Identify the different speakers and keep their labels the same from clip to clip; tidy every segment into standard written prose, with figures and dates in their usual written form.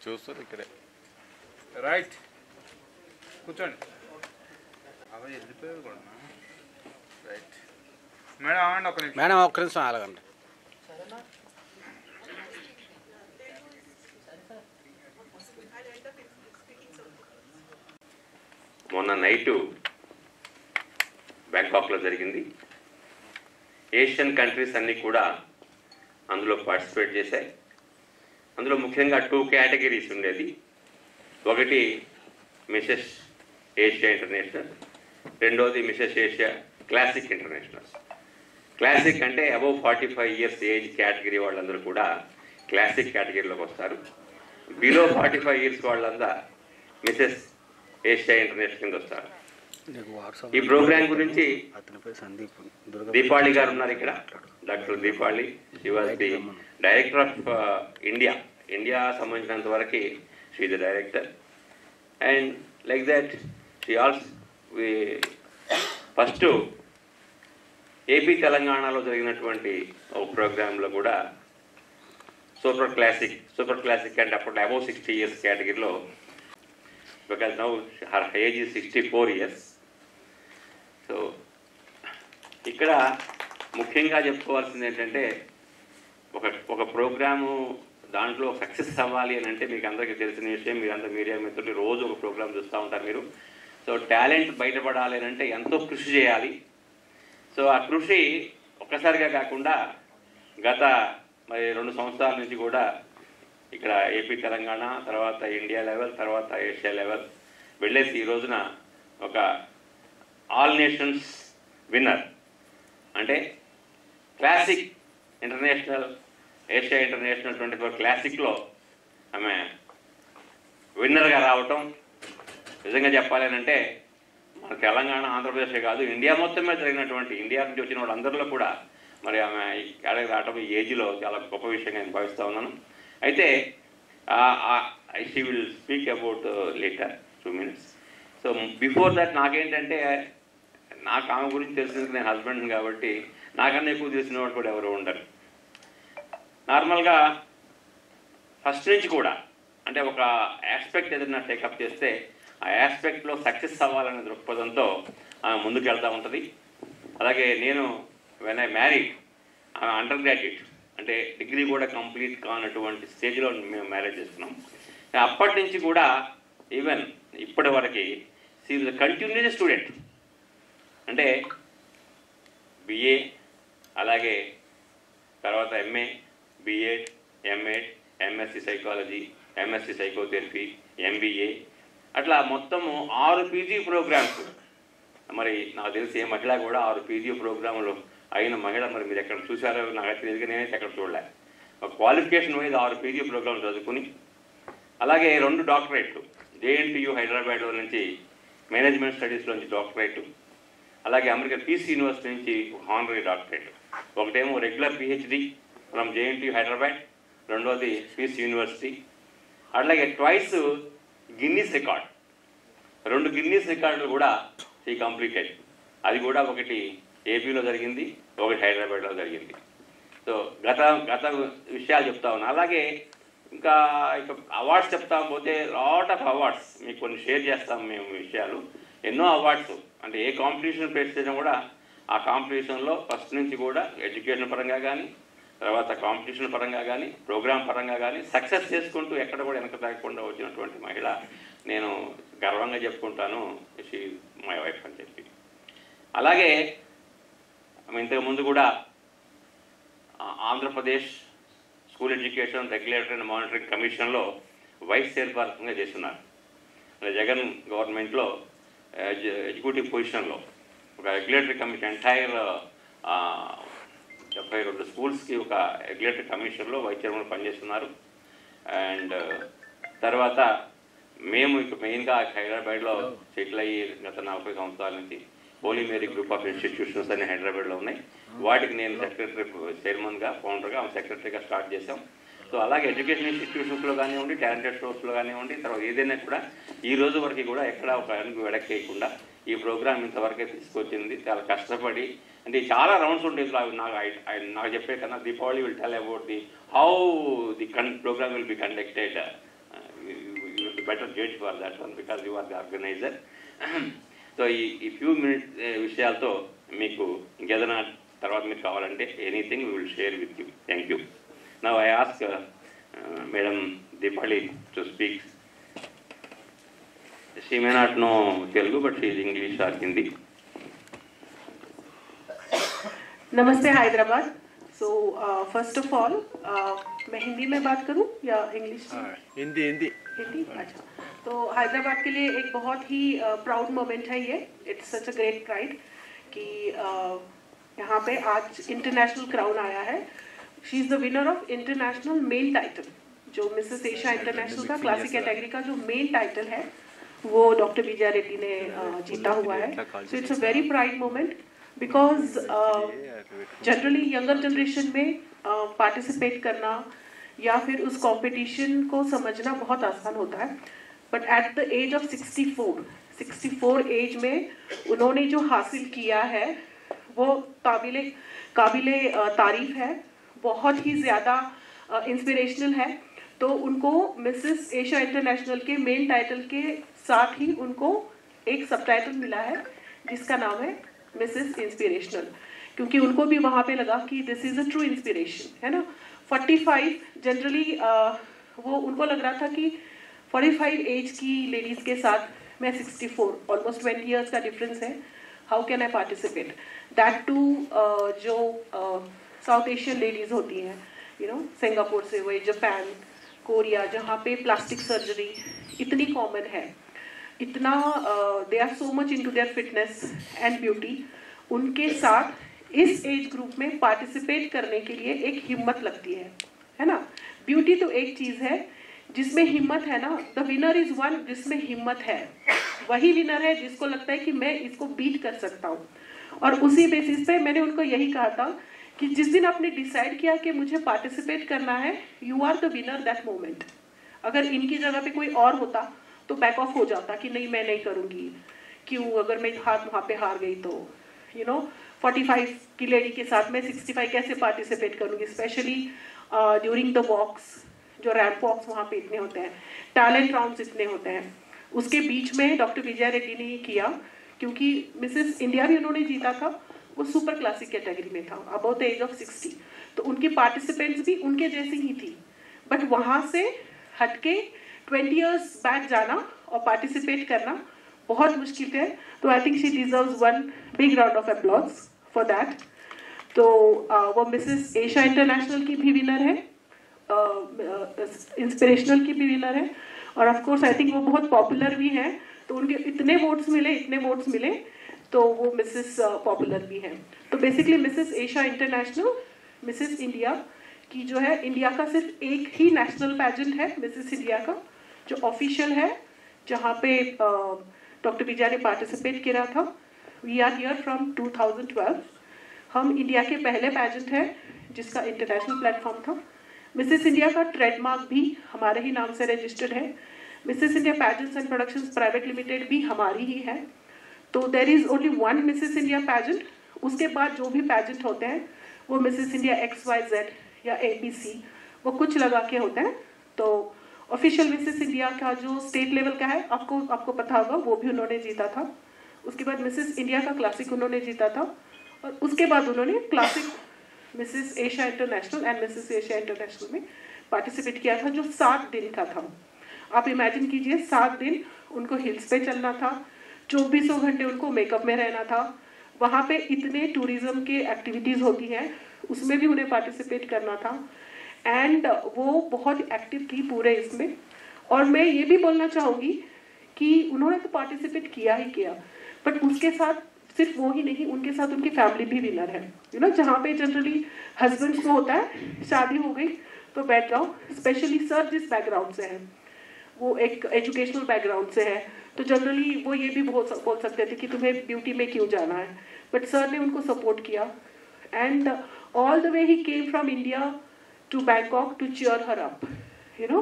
Speaker 1: చూస్తారు ఇక్కడే.
Speaker 2: రైట్, కూర్చోండి. అవి వెళ్ళిపోయారు కూడా. రైట్ మేడం, అవ్వండి ఒక నిమిషం.
Speaker 3: మేడం ఒక్క నిమిషం అలాగండి.
Speaker 4: మొన్న నైటు బ్యాంకాక్లో జరిగింది. ఏషియన్ కంట్రీస్ అన్నీ కూడా అందులో పార్టిసిపేట్ చేశాయి. అందులో ముఖ్యంగా 2 కేటగిరీస్ ఉండేది. ఒకటి మిసెస్ ఏషియా ఇంటర్నేషనల్, రెండోది Mrs Asia classic international. Classic అంటే అబవ్ 45 ఇయర్స్ ఏజ్ కేటగిరీ వాళ్ళందరూ కూడా క్లాసిక్ కేటగిరీలోకి వస్తారు. బిలో 45 ఇయర్స్ వాళ్ళంతా మిసెస్ ఏషియా ఇంటర్నేషనల్ కింద వస్తారు. ఈ ప్రోగ్రాం గురించి దీపాళి గారు ఉన్నారు ఇక్కడ, doctor Deepali. She was the director of India సంబంధించినంత వరకు she the director. And like that she also first AP తెలంగాణలో జరిగినటువంటి ఒక ప్రోగ్రాంలో కూడా సూపర్ క్లాసిక్ అంటే అప్పుడు అబౌవ్ 60 ఇయర్స్ కేటగిరీలో, because now her age is 64 years. So ఇక్కడ ముఖ్యంగా చెప్పుకోవాల్సింది ఏంటంటే ఒక ప్రోగ్రాము దాంట్లో సక్సెస్ అవ్వాలి అని అంటే మీకు అందరికీ తెలిసిన విషయం, మీరందరూ మీడియా మిత్రులు రోజు ఒక ప్రోగ్రామ్ చూస్తూ ఉంటారు మీరు. సో టాలెంట్ బయటపడాలి అని అంటే ఎంతో కృషి చేయాలి. సో ఆ కృషి ఒక్కసారిగా కాకుండా గత 2 సంవత్సరాల నుంచి కూడా ఇక్కడ ఏపీ తెలంగాణ, తర్వాత ఇండియా లెవెల్, తర్వాత ఏషియా లెవెల్ వెళ్ళేసి ఈ రోజున ఒక ఆల్ నేషన్స్ విన్నర్ అంటే క్లాసిక్ ఇంటర్నేషనల్, ఏషియా ఇంటర్నేషనల్ 24 క్లాసిక్లో ఆమె విన్నర్గా రావటం నిజంగా చెప్పాలి అంటే మన తెలంగాణ, ఆంధ్రప్రదేశే కాదు ఇండియా మొత్తం మీద జరిగినటువంటి, ఇండియా నుంచి వచ్చిన వాళ్ళందరిలో కూడా మరి ఆమె ఏడాది రావటం ఈ ఏజ్లో చాలా గొప్ప విషయంగా నేను భావిస్తూ ఉన్నాను. అయితే she will speak about later 2 minutes. So before that నాకేంటంటే నాకు ఆమె గురించి తెలిసింది, నేను హస్బెండ్ కాబట్టి నాకన్నా ఎక్కువ తెలిసిన వాడు కూడా ఎవరు ఉండరు. నార్మల్గా ఫస్ట్ నుంచి కూడా అంటే ఒక ఆస్పెక్ట్ ఏదైనా టేకప్ చేస్తే ఆ ఆస్పెక్ట్లో సక్సెస్ అవ్వాలనే దృక్పథంతో ఆమె ముందుకు వెళ్తూ ఉంటుంది. అలాగే నేను వెన్ ఐ మ్యారీడ్, ఆమె అండర్ గ్రాడ్యుయేట్ అంటే డిగ్రీ కూడా కంప్లీట్ కానటువంటి స్టేజ్లో మేము మ్యారేజ్ చేసుకున్నాం. అప్పటి నుంచి కూడా ఈవెన్ ఇప్పటి వరకు షీ ఈజ్ కంటిన్యూస్ స్టూడెంట్. అంటే బిఏ, అలాగే తర్వాత MA, BEd, MEd, MSc psychology, MSc psychotherapy, MBA, అట్లా మొత్తము 6 పీజీ ప్రోగ్రామ్స్. మరి నాకు తెలిసి ఏ మహిళ కూడా 6 పీజీ ప్రోగ్రాములు అయిన మహిళ మరి మీరు ఎక్కడ చూసారో నాకు తెలియదు, నేనైతే ఎక్కడ చూడలే. ఒక క్వాలిఫికేషన్ మీద 6 పీజీ ప్రోగ్రామ్స్ చదువుకుని, అలాగే 2 డాక్టరేట్లు జేఎన్టీయూ హైదరాబాద్లో నుంచి మేనేజ్మెంట్ స్టడీస్లో నుంచి డాక్టరేట్, అలాగే అమెరికన్ పీస్ యూనివర్సిటీ నుంచి హానరీ డాక్టరేట్. ఒకటేమో regular PhD from JNTU Hyderabad, రెండోది పీస్ యూనివర్సిటీ. అట్లాగే ట్వైస్ గిన్నీస్ రికార్డ్, 2 గిన్నీస్ రికార్డులు కూడా ఈ కంప్లీటెడ్. అది కూడా ఒకటి ఏపీలో జరిగింది, ఒకటి హైదరాబాద్లో జరిగింది. సో గత విషయాలు చెప్తా ఉన్నా. అలాగే ఇంకా ఇక అవార్డ్స్ చెప్తా పోతే లాట్ ఆఫ్ అవార్డ్స్ మీకు కొన్ని షేర్ చేస్తాం మేము విషయాలు. ఎన్నో అవార్డ్స్ అంటే ఏ కాంపిటీషన్ ఫేస్ చేసినా కూడా ఆ కాంపిటీషన్లో ఫస్ట్ నుంచి కూడా ఎడ్యుకేషన్ పరంగా కానీ, తర్వాత కాంపిటీషన్ పరంగా కానీ, ప్రోగ్రామ్ పరంగా కానీ సక్సెస్ చేసుకుంటూ ఎక్కడ కూడా వెనక తగ్గకుండా వచ్చినటువంటి మహిళ. నేను గర్వంగా చెప్పుకుంటాను షీ మై వైఫ్ అని చెప్పి. అలాగే ఇంతకుముందు కూడా Andhra Pradesh school education regulatory and monitoring కమిషన్లో వైస్ చైర్పర్సన్గా చేస్తున్నారు. జగన్ గవర్నమెంట్లో ఎగ్జిక్యూటివ్ పొజిషన్లో ఒక రెగ్యులేటరీ కమిషన్ ఎంటైర్ 72 స్కూల్స్కి ఒక రెగ్యులేటరీ కమిషన్లో వైస్ చైర్మన్ పనిచేస్తున్నారు. అండ్ తర్వాత మేము ఇక మెయిన్గా హైదరాబాద్లో సెటిల్ అయ్యి గత 40 సంవత్సరాల నుంచి Holy Mary group of institutions అనే హైదరాబాద్లో ఉన్నాయి. వాటికి నేను సెక్రటరీ, చైర్మన్గా, ఫౌండర్గా, సెక్రటరీగా స్టార్ట్ చేసాం. సో అలాగే ఎడ్యుకేషన్ ఇన్స్టిట్యూషన్స్లో కానివ్వండి, టాలెంటెడ్ స్టోర్స్లో కానివ్వండి, తర్వాత ఏదైనా కూడా ఈ రోజు వరకు కూడా ఎక్కడ ఒక అడుగు వెడకేయకుండా ఈ ప్రోగ్రామ్ ఇంతవరకే తీసుకొచ్చింది. చాలా కష్టపడి అంటే చాలా రౌండ్స్ ఉండేది. నాకు చెప్పే కన్నా Deepavali will tell about the how the programme will be conducted be better judge for that one because you are the organizer. So ఈ ఫ్యూ మినిట్స్ విషయాలతో మీకు ఇంకేదైనా తర్వాత మీకు కావాలంటే anything we will share with you. Thank you. Now I ask madam Deepali to speak. She may not know Telugu, but she is English or Hindi.
Speaker 1: नमस्ते Hyderabad. So first of all मैं हिंदी में बात करूं या इंग्लिश में?
Speaker 2: हिंदी.
Speaker 1: अच्छा. तो हैदराबाद के लिए एक बहुत ही प्राउड मोमेंट है ये. It's such a great pride कि यहाँ पे आज इंटरनेशनल क्राउन आया है. She is the winner of international main title. जो मिसेस एशिया इंटरनेशनल का क्लासिक कैटेगरी का जो मेन टाइटल है वो डॉक्टर विजया रेड्डी ने जीता हुआ है. So it's a very pride moment because generally younger generation में पार्टिसिपेट करना या फिर उस कंपटीशन को समझना बहुत आसान होता है. But at the age of 64 age में उन्होंने जो हासिल किया है वो काबिले तारीफ है, बहुत ही ज़्यादा इंस्पिरेशनल है. तो उनको मिसेस एशिया इंटरनेशनल के मेन टाइटल के साथ ही उनको एक सब टाइटल मिला है जिसका नाम है मिसेस इंस्पिरेशनल, क्योंकि उनको भी वहाँ पे लगा कि this is a true inspiration, है ना. 45 जनरली वो उनको लग रहा था कि 45 एज की लेडीज़ के साथ मैं 64 ऑलमोस्ट 20 ईयर्स का डिफरेंस है. How can I participate, that too जो साउथ एशियन लेडीज़ होती हैं, यू नो, सिंगापुर से हुए, जापान, कोरिया, जहाँ पे प्लास्टिक सर्जरी इतनी कॉमन है, इतना they are so much into their fitness and beauty. उनके साथ इस एज ग्रुप में पार्टिसिपेट करने के लिए एक हिम्मत लगती है ना. ब्यूटी तो एक चीज़ है, जिसमें हिम्मत है ना, द विनर इज़ वन जिसमें हिम्मत है, वही विनर है जिसको लगता है कि मैं इसको बीट कर सकता हूँ. और उसी बेसिस पे मैंने उनको यही कहा था कि जिस दिन आपने डिसाइड किया कि मुझे पार्टिसिपेट करना है, you are the winner that moment. अगर इनकी जगह पे कोई और होता तो बैक ऑफ हो जाता कि नहीं मैं नहीं करूँगी, क्यों, अगर मैं वहाँ पे हार गई तो, यू नो, 45 की लेडी के साथ मैं 65 कैसे पार्टिसिपेट करूँगी, स्पेशली ड्यूरिंग द वॉक्स, जो रैंप वॉक्स वहाँ पे इतने होते हैं, टैलेंट राउंड्स इतने होते हैं. उसके बीच में डॉक्टर विजया रेड्डी ने ये किया, क्योंकि मिसेस इंडिया भी उन्होंने जीता था, वो सुपर क्लासिक कैटेगरी में था, अबाउट द एज ऑफ 60. तो उनकी पार्टिसिपेंट्स भी उनके जैसी ही थी, बट वहाँ से हटके 20 ईयर्स बैक जाना और पार्टिसिपेट करना बहुत मुश्किल है. तो I think she deserves one big round of applause for that. तो वो मिसेस एशिया इंटरनेशनल की भी विनर है, इंस्पिरेशनल की भी विनर है, और ऑफ कोर्स आई थिंक वो बहुत पॉपुलर भी हैं. तो उनके इतने वोट्स मिले तो वो मिसेस पॉपुलर भी हैं. तो basically Mrs Asia international, Mrs India की जो है, इंडिया का सिर्फ एक ही नेशनल पैजेंट है मिसेस इंडिया का जो ऑफिशियल है, जहाँ पे डॉक्टर विजया ने पार्टिसिपेट किया था. We are here from 2012. हम इंडिया के पहले पैजेंट हैं जिसका इंटरनेशनल प्लेटफॉर्म था. मिसेस इंडिया का ट्रेडमार्क भी हमारे ही नाम से रजिस्टर्ड है. Mrs India pageants and productions private limited भी हमारी ही है. तो there is only one Mrs India pageant. उसके बाद जो भी पैजेंट होते हैं वो मिसेस इंडिया XYZ या ABC वो कुछ लगा के होते हैं. तो ऑफिशियल मिसेस इंडिया का जो स्टेट लेवल का है, आपको पता होगा, वो भी उन्होंने जीता था. उसके बाद मिसेस इंडिया का क्लासिक उन्होंने जीता था, और उसके बाद उन्होंने classic Mrs Asia international and Mrs Asia international में पार्टिसिपेट किया था, जो 7 दिन का था. आप इमेजिन कीजिए, 7 दिन उनको हिल्स पे चलना था, 2400 घंटे उनको मेकअप में रहना था. वहाँ पे इतने टूरिज्म के एक्टिविटीज़ होती हैं, उसमें भी उन्हें पार्टिसिपेट करना था. एंड वो बहुत एक्टिव थी पूरे इसमें. और मैं ये भी बोलना चाहूँगी कि उन्होंने तो पार्टिसिपेट किया ही किया, बट उसके साथ सिर्फ वो ही नहीं, उनके साथ उनकी फैमिली भी विनर है. यू नो, जहाँ पे जनरली हस्बैंड्स को होता है शादी हो गई तो बैठ जाओ. स्पेशली सर जिस बैकग्राउंड से है, वो एक एजुकेशनल बैकग्राउंड से है, तो जनरली वो ये भी बोल सकते थे कि तुम्हें ब्यूटी में क्यों जाना है, बट सर ने उनको सपोर्ट किया. And all the way he came from India to Bangkok to cheer her up, you know.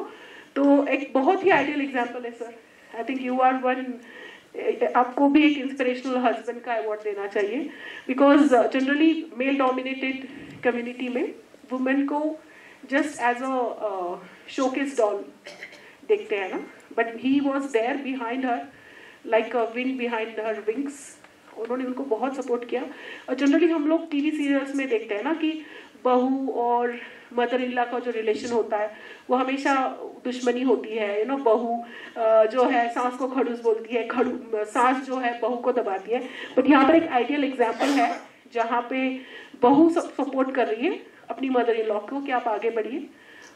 Speaker 1: तो एक बहुत ही आइडियल एग्जाम्पल है sir. I think you are one. आपको भी एक इंस्पिरेशनल हस्बैंड का अवार्ड देना चाहिए, because generally male dominated community में वुमेन को just as a showcase doll देखते हैं ना, but he was there behind her like a wind behind her wings. उन्होंने उनको बहुत सपोर्ट किया। और जनरली हम लोग टीवी सीरियल्स में देखते हैं ना कि बहू और मदर इन लॉ का जो रिलेशन होता है वो हमेशा दुश्मनी होती है, बहू जो है सास को खड़ूस बोलती है, सास जो है बहू को दबाती है। बट यहाँ पर एक आइडियल एग्जाम्पल है जहाँ पे बहू सपोर्ट कर रही है अपनी मदर इन लॉ को कि आप आगे बढ़िए,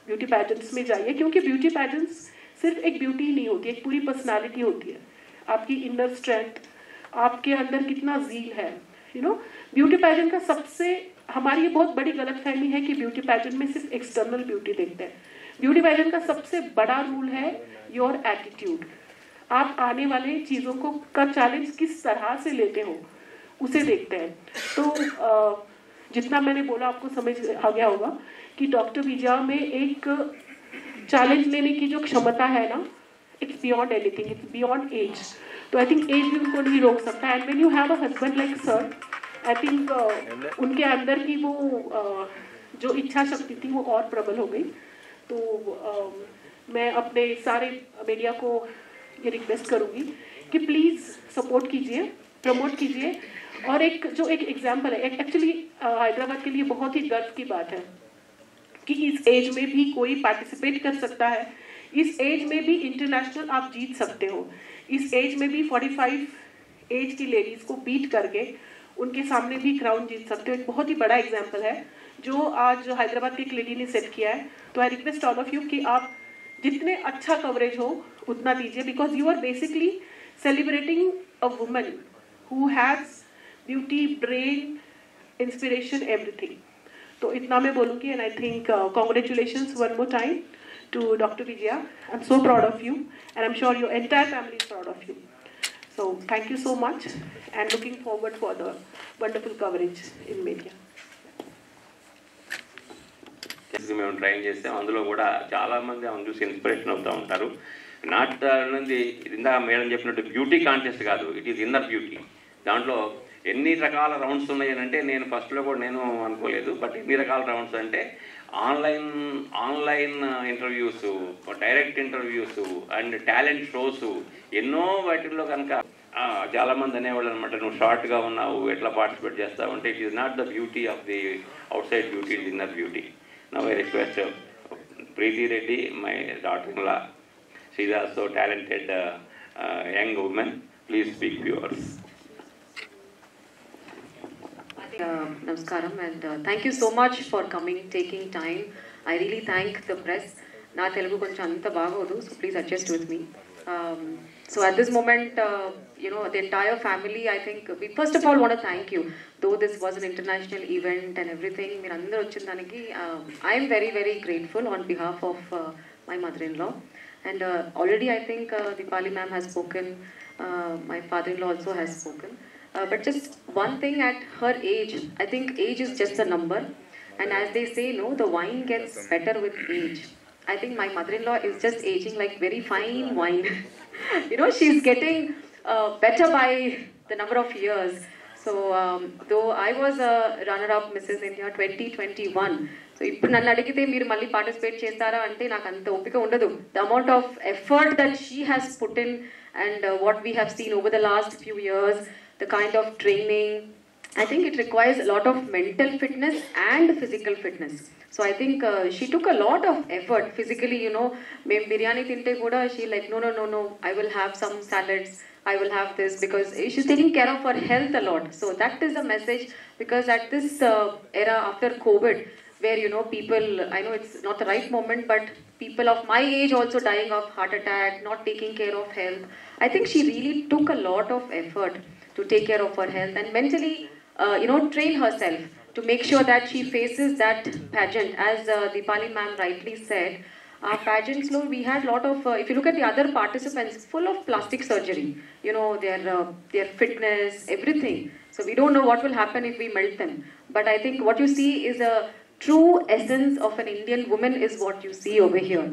Speaker 1: ब्यूटी पैजेंट्स में जाइए, क्योंकि ब्यूटी पैजेंट्स सिर्फ एक ब्यूटी ही नहीं होती, एक पूरी पर्सनालिटी होती है। आपकी इनर स्ट्रेंथ, आपके अंदर कितना ज़ील है, ब्यूटी पैजेंट का सबसे, हमारी ये बहुत बड़ी गलतफहमी है कि ब्यूटी पैजेंट में सिर्फ एक्सटर्नल ब्यूटी देखते हैं। ब्यूटी पैजेंट का सबसे बड़ा रूल है योर एटीट्यूड। आप आने वाले चीज़ों को का चैलेंज किस तरह से लेते हो उसे देखते हैं। तो जितना मैंने बोला आपको समझ आ गया होगा कि डॉक्टर विजया में एक चैलेंज लेने की जो क्षमता है ना, it's beyond anything, it's beyond age. तो आई थिंक एज भी उनको नहीं रोक सकता। And when you have a husband like sir, I think उनके अंदर की वो जो इच्छा शक्ति थी वो और प्रबल हो गई। तो मैं अपने सारे मीडिया को ये रिक्वेस्ट करूँगी कि प्लीज़ सपोर्ट कीजिए, प्रमोट कीजिए। और एक एग्जाम्पल है, एक्चुअली हैदराबाद के लिए बहुत ही गर्व की बात है कि इस एज में भी कोई पार्टिसिपेट कर सकता है, इस एज में भी इंटरनेशनल आप जीत सकते हो, इस एज में भी 45 एज की लेडीज़ को बीट करके उनके सामने भी क्राउन जीत सकते हो। एक बहुत ही बड़ा एग्जाम्पल है जो आज हैदराबाद की एक लेडी ने सेट किया है। तो I request all of you कि आप जितने अच्छा कवरेज हो उतना दीजिए, because you are basically celebrating a woman who has beauty, brain, inspiration, everything. तो इतना मैं बोलूँगी। And I think congratulations one more time to Dr. Vijaya. I'm so proud of you, and I'm sure your entire family is proud of you. So thank you so much, and looking forward for the wonderful coverage in media.
Speaker 4: మేము train చేస్తాం, అందులో కూడా చాలామంది ఆమెను చూసి inspiration అవుతూ ఉంటారు. నాటి ఇందాక మేడం చెప్పినట్టు బ్యూటీ కాంటెస్ట్ కాదు, ఇట్ ఈస్ ఇన్నర్ బ్యూటీ. దాంట్లో ఎన్ని రకాల రౌండ్స్ ఉన్నాయి అంటే నేను ఫస్ట్లో కూడా నేను అనుకోలేదు, బట్ ఎన్ని రకాల రౌండ్స్ అంటే online interviews, direct interviews and talent shows, ఎన్నో వాటిల్లో కనుక చాలామంది అనేవాళ్ళు అనమాట, నువ్వు షార్ట్గా ఉన్నావు ఎట్లా పార్టిసిపేట్ చేస్తావు అంటే, it is not the beauty of the outside beauty, it inner beauty. Now I request Preethi Reddy, my daughter in law, she is also talented young woman, please speak yours.
Speaker 3: Namaskaram, and thank you so much for coming, taking time. I really thank the press. Na Telugu koncham anta bagodu, so please adjust with me. So at this moment, the entire family, I think we first of all want to thank you. Though this was an international event and everything, meer andaru vachin daniki I am very, very grateful on behalf of my mother-in-law. And already I think Dipali ma'am has spoken, my father-in-law also has spoken. But just one thing, at her age, I think age is just a number, and as they say, no, the wine gets better with age. I think my mother-in-law is just aging like very fine wine. She's getting better by the number of years. So though I was a runner-up Mrs. India 2021, so ఇప్పుడు నన్ను అడిగితే మీరు మళ్ళీ participate చేస్తారా అంటే నాకు అంత ఓపిక ఉండదు. The amount of effort that she has put in and what we have seen over the last few years, the kind of training, I think it requires a lot of mental fitness and physical fitness. So I think she took a lot of effort physically. Mem biryani tinte kuda she like no, I will have some salads, I will have this, because she's taking care of her health a lot. So that is a message, because at this era after COVID, where people, I know it's not the right moment, but people of my age also dying of heart attack, not taking care of health. I think she really took a lot of effort to take care of her health and mentally, train herself to make sure that she faces that pageant. As Dipali ma'am rightly said, our pageants, we had a lot of, if you look at the other participants, full of plastic surgery, their fitness, everything. So we don't know what will happen if we melt them. But I think what you see is a true essence of an Indian woman is what you see over here.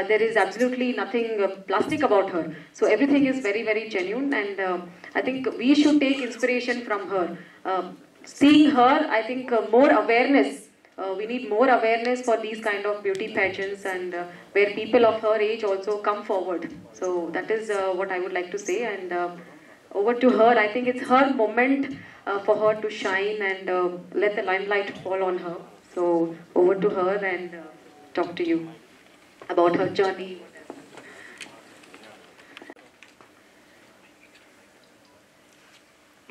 Speaker 3: There is absolutely nothing plastic about her. So everything is very, very genuine, and I think we should take inspiration from her. Seeing her, I think more awareness we need more awareness for these kind of beauty pageants, and where people of her age also come forward. So that is what I would like to say, and over to her. I think it's her moment for her to shine, and let the limelight fall on her. So over to her, and talk to you about her journey.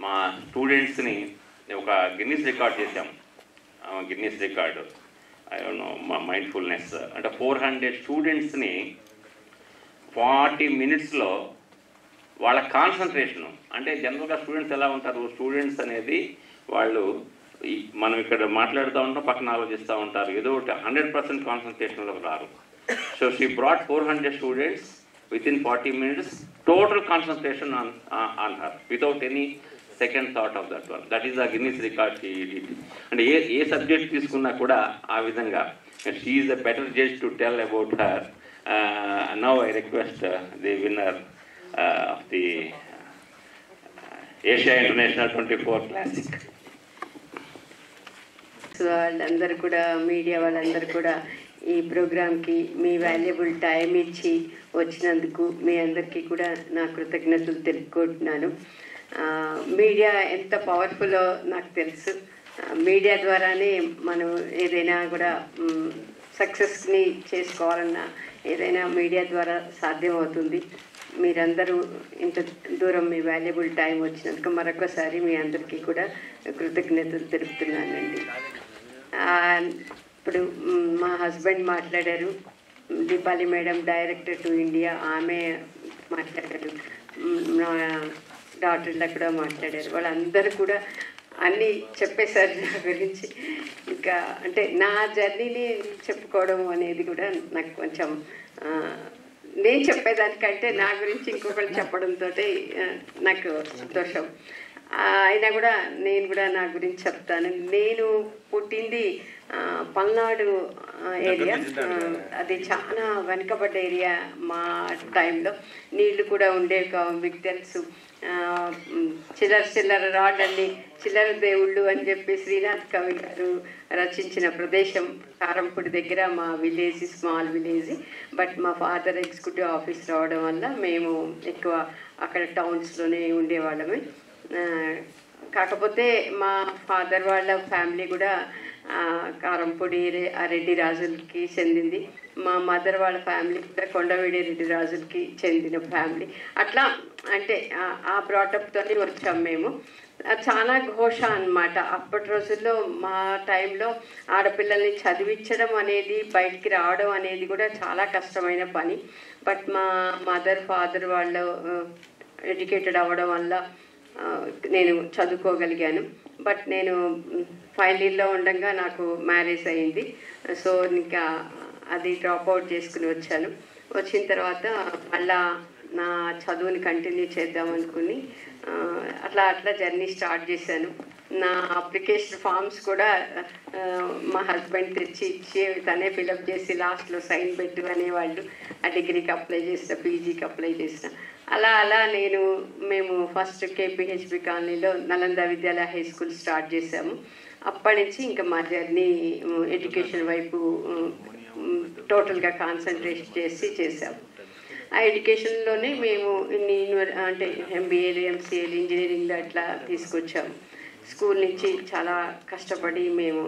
Speaker 4: మా స్టూడెంట్స్ని ఒక Guinness record చేశాం. Guinness record I don't know మా mindfulness అంటే 400 స్టూడెంట్స్ని 40 minutesలో వాళ్ళ concentration. అంటే జనరల్గా స్టూడెంట్స్ ఎలా ఉంటారు, స్టూడెంట్స్ అనేది వాళ్ళు మనం ఇక్కడ మాట్లాడుతూ ఉంటాం, పక్కన ఆలోచిస్తూ ఉంటారు, ఏదో ఒకటి 100% కాన్సన్ట్రేషన్లోకి రారు. So she brought 400 students within 40 minutes, total concentration on her without any second thought of that one. That is a Guinness record she did. And A subject తీసుకున్నా కూడా ఆ విధంగా she is a better judge to tell about her. Now I request the winner of the Asia International 24 Classic.
Speaker 5: వాళ్ళందరూ కూడా, media వాళ్ళందరూ కూడా ఈ ప్రోగ్రామ్కి మీ వాల్యుబుల్ టైం ఇచ్చి వచ్చినందుకు మీ అందరికీ కూడా నా కృతజ్ఞతలు తెలుపుకుంటున్నాను. మీడియా ఎంత పవర్ఫుల్లో నాకు తెలుసు. మీడియా ద్వారానే మనం ఏదైనా కూడా సక్సెస్ని చేసుకోవాలన్నా ఏదైనా మీడియా ద్వారా సాధ్యమవుతుంది. మీరందరూ ఇంత దూరం మీ వాల్యుబుల్ టైం వచ్చినందుకు మరొకసారి మీ అందరికీ కూడా కృతజ్ఞతలు తెలుపుతున్నానండి. ఇప్పుడు మా హస్బెండ్ మాట్లాడారు, Deepali madam director to India, ఆమె మాట్లాడారు, నా డాక్టర్లా కూడా మాట్లాడారు. వాళ్ళందరూ కూడా అన్నీ చెప్పేశారు నా గురించి. ఇంకా అంటే నా జర్నీని చెప్పుకోవడం అనేది కూడా నాకు కొంచెం, నేను చెప్పేదానికంటే నా గురించి ఇంకొకరు చెప్పడంతో నాకు సంతోషం. అయినా కూడా నేను కూడా నా గురించి చెప్తాను. నేను పుట్టింది పల్నాడు ఏరియా. అది చాలా వెనుకబడ్డ ఏరియా. మా టైంలో నీళ్లు కూడా ఉండేవి కావు, మీకు తెలుసు. చిల్లర రాళ్ళని చిల్లర దేవుళ్ళు అని చెప్పి శ్రీనాథ్ కవి గారు రచించిన ప్రదేశం కారంపూడి దగ్గర మా విలేజ్, స్మాల్ విలేజ్. బట్ మా ఫాదర్ ఎగ్జిక్యూటివ్ ఆఫీస్ రావడం వల్ల మేము ఎక్కువ అక్కడ టౌన్స్లోనే ఉండేవాళ్ళమే. కాకపోతే మా ఫాదర్ వాళ్ళ ఫ్యామిలీ కూడా కారంపూడి రెడ్డి రాజులకి చెందింది. మా మదర్ వాళ్ళ ఫ్యామిలీ కూడా కొండవీడి రెడ్డి రాజులకి చెందిన ఫ్యామిలీ. అట్లా అంటే ఆ బ్రాటప్తోనే వచ్చాం మేము. చాలా ఘోష అన్నమాట. అప్పటి రోజుల్లో మా టైంలో ఆడపిల్లల్ని చదివించడం అనేది, బయటికి రావడం అనేది కూడా చాలా కష్టమైన పని. బట్ మా మదర్ ఫాదర్ వాళ్ళు ఎడ్యుకేటెడ్ అవ్వడం వల్ల నేను చదువుకోగలిగాను. బట్ నేను ఫైనల్ ఇయర్లో ఉండగా నాకు మ్యారేజ్ అయింది. సో ఇంకా అది డ్రాప్ అవుట్ చేసుకుని వచ్చాను. వచ్చిన తర్వాత మళ్ళా నా చదువుని కంటిన్యూ చేద్దాం అనుకుని అట్లా జర్నీ స్టార్ట్ చేశాను. నా అప్లికేషన్ ఫామ్స్ కూడా మా హస్బెండ్ తెచ్చి ఇచ్చి తనే ఫిలప్ చేసి లాస్ట్లో సైన్ పెట్టు అనేవాళ్ళు. ఆ డిగ్రీకి అప్లై చేసిన, పీజీకి అప్లై చేసిన. అలా మేము ఫస్ట్ కేపీహెచ్బి కాలనీలో నలంద విద్యాలయ హై స్కూల్ స్టార్ట్ చేశాము. అప్పటి నుంచి ఇంకా మా జర్నీ ఎడ్యుకేషన్ వైపు టోటల్గా కాన్సన్ట్రేట్ చేసాము. ఆ ఎడ్యుకేషన్లోనే మేము అంటే ఎంబీఏలు, ఎంసీఏలు, ఇంజనీరింగ్లో అట్లా తీసుకొచ్చాము. స్కూల్ నుంచి చాలా కష్టపడి మేము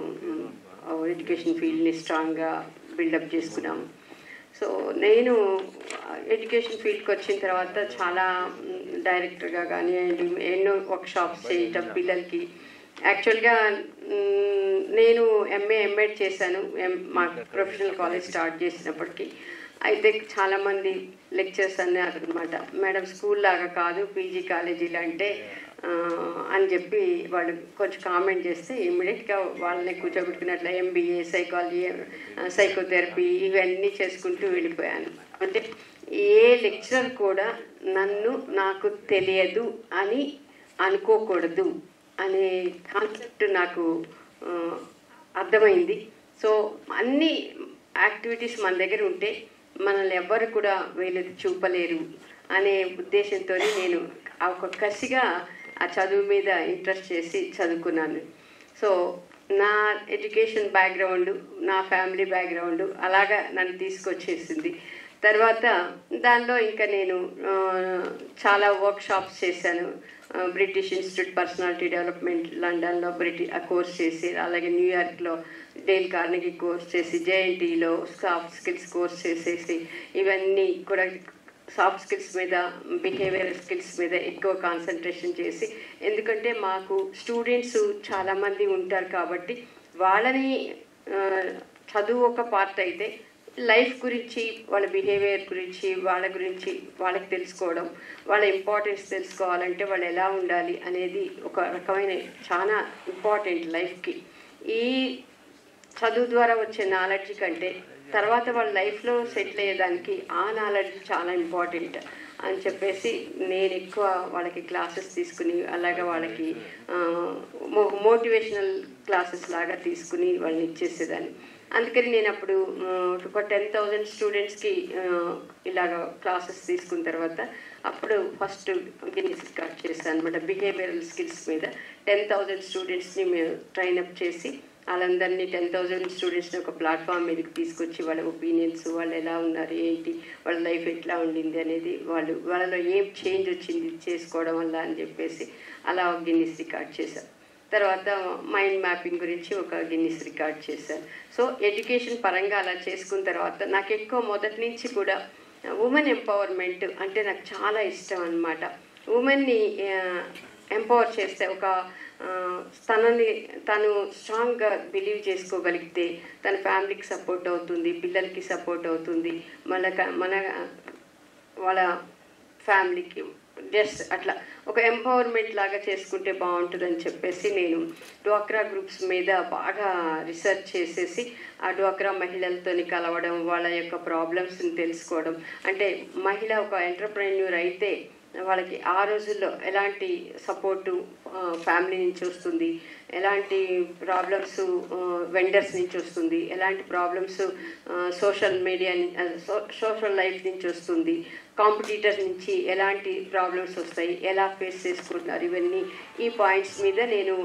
Speaker 5: ఎడ్యుకేషన్ ఫీల్డ్ని స్ట్రాంగ్గా బిల్డప్ చేసుకున్నాము. సో నేను ఎడ్యుకేషన్ ఫీల్డ్కి వచ్చిన తర్వాత చాలా డైరెక్టర్గా కానీ ఎన్నో వర్క్షాప్స్ చేయటం పిల్లలకి. యాక్చువల్గా నేను ఎంఏ చేశాను మా ప్రొఫెషనల్ కాలేజ్ స్టార్ట్ చేసినప్పటికీ. అయితే చాలామంది లెక్చర్స్ అన్నారు అనమాట, మేడం స్కూల్ లాగా కాదు పీజీ కాలేజీలు అంటే అని చెప్పి వాళ్ళు కొంచెం కామెంట్ చేస్తే ఇమ్మీడియట్గా వాళ్ళని కూర్చోబెట్టుకున్నట్ల ఎంబీఏ, సైకాలజీ, సైకోథెరపీ ఇవన్నీ చేసుకుంటూ వెళ్ళిపోయాను. అంటే ఏ లెక్చరర్ కూడా నాకు తెలియదు అని అనుకోకూడదు అనే కాన్సెప్ట్ నాకు అర్థమైంది. సో అన్ని యాక్టివిటీస్ మన దగ్గర ఉంటే మనల్ని ఎవ్వరు కూడా వేలెత్తి చూపలేరు అనే ఉద్దేశంతో నేను ఒక కసిగా ఆ చదువు మీద ఇంట్రెస్ట్ చేసి చదువుకున్నాను. సో నా ఎడ్యుకేషన్ బ్యాక్గ్రౌండ్, నా ఫ్యామిలీ బ్యాక్గ్రౌండ్ అలాగా నన్ను తీసుకొచ్చేసింది. తర్వాత దానిలో ఇంకా నేను చాలా వర్క్ షాప్స్ చేశాను. బ్రిటిష్ ఇన్స్టిట్యూట్ పర్సనాలిటీ డెవలప్మెంట్ లండన్లో కోర్స్ చేసి, అలాగే న్యూయార్క్లో డేల్ కార్నెగీ కోర్స్ చేసి, జేఎన్టీలో సాఫ్ట్ స్కిల్స్ కోర్స్ చేసేసి, ఇవన్నీ కూడా సాఫ్ట్ స్కిల్స్ మీద, బిహేవియర్ స్కిల్స్ మీద ఎక్కువ కాన్సన్ట్రేషన్ చేసి, ఎందుకంటే మాకు స్టూడెంట్స్ చాలామంది ఉంటారు కాబట్టి వాళ్ళని చదువు ఒక పార్ట్ అయితే లైఫ్ గురించి, వాళ్ళ బిహేవియర్ గురించి, వాళ్ళకి తెలుసుకోవడం, వాళ్ళ ఇంపార్టెన్స్ తెలుసుకోవాలంటే వాళ్ళు ఎలా ఉండాలి అనేది ఒక రకమైన చాలా ఇంపార్టెంట్ లైఫ్కి. ఈ చదువు ద్వారా వచ్చే నాలెడ్జ్ కంటే తర్వాత వాళ్ళ లైఫ్లో సెటిల్ అయ్యేదానికి ఆ నాలెడ్జ్ చాలా ఇంపార్టెంట్ అని చెప్పేసి నేను ఎక్కువ వాళ్ళకి క్లాసెస్ తీసుకుని, అలాగా వాళ్ళకి మోటివేషనల్ క్లాసెస్ లాగా తీసుకుని వాళ్ళని ఇచ్చేసేదాన్ని. అందుకని నేను అప్పుడు ఒక 10,000 స్టూడెంట్స్కి ఇలాగ క్లాసెస్ తీసుకున్న తర్వాత అప్పుడు ఫస్ట్ గిన్నిస్ రికార్డ్ చేశాను అనమాట. బిహేవియరల్ స్కిల్స్ మీద 10,000 స్టూడెంట్స్ని మేము ట్రైనప్ చేసి, వాళ్ళందరినీ 10,000 స్టూడెంట్స్ని ఒక ప్లాట్ఫామ్ మీదకి తీసుకొచ్చి వాళ్ళ ఒపీనియన్స్, వాళ్ళు ఎలా ఉన్నారు, ఏంటి, వాళ్ళ లైఫ్ ఎట్లా ఉండింది అనేది, వాళ్ళలో ఏం చేంజ్ వచ్చింది చేసుకోవడం వల్ల అని చెప్పేసి అలా ఒక గిన్నిస్ రికార్డ్ చేశాను. తర్వాత మైండ్ మ్యాపింగ్ గురించి ఒక గిన్నిస్ రికార్డ్ చేశాను. సో ఎడ్యుకేషన్ పరంగా అలా చేసుకున్న తర్వాత నాకు ఎక్కువ మొదటి నుంచి కూడా ఉమెన్ ఎంపవర్మెంట్ అంటే నాకు చాలా ఇష్టం అన్నమాట. ఉమెన్ని ఎంపవర్ చేస్తే, ఒక తను స్ట్రాంగ్గా బిలీవ్ చేసుకోగలిగితే తన ఫ్యామిలీకి సపోర్ట్ అవుతుంది, పిల్లలకి సపోర్ట్ అవుతుంది, వాళ్ళ ఫ్యామిలీకి జస్ట్ అట్లా ఒక ఎంపవర్మెంట్ లాగా చేసుకుంటే బాగుంటుందని చెప్పేసి నేను డ్వాక్రా గ్రూప్స్ మీద బాగా రీసెర్చ్ చేసేసి, ఆ డ్వాక్రా మహిళలతోని కలవడం, వాళ్ళ యొక్క ప్రాబ్లమ్స్ని తెలుసుకోవడం. అంటే మహిళ ఒక ఎంటర్ప్రెన్యూర్ అయితే వాళ్ళకి ఆ రోజుల్లో ఎలాంటి సపోర్టు ఫ్యామిలీ నుంచి వస్తుంది, ఎలాంటి ప్రాబ్లమ్స్ వెండర్స్ నుంచి వస్తుంది, ఎలాంటి problems social media, social life నుంచి వస్తుంది, కాంపిటీటర్ నుంచి ఎలాంటి ప్రాబ్లమ్స్ వస్తాయి, ఎలా ఫేస్ చేసుకుంటున్నారు, ఇవన్నీ ఈ పాయింట్స్ మీద నేను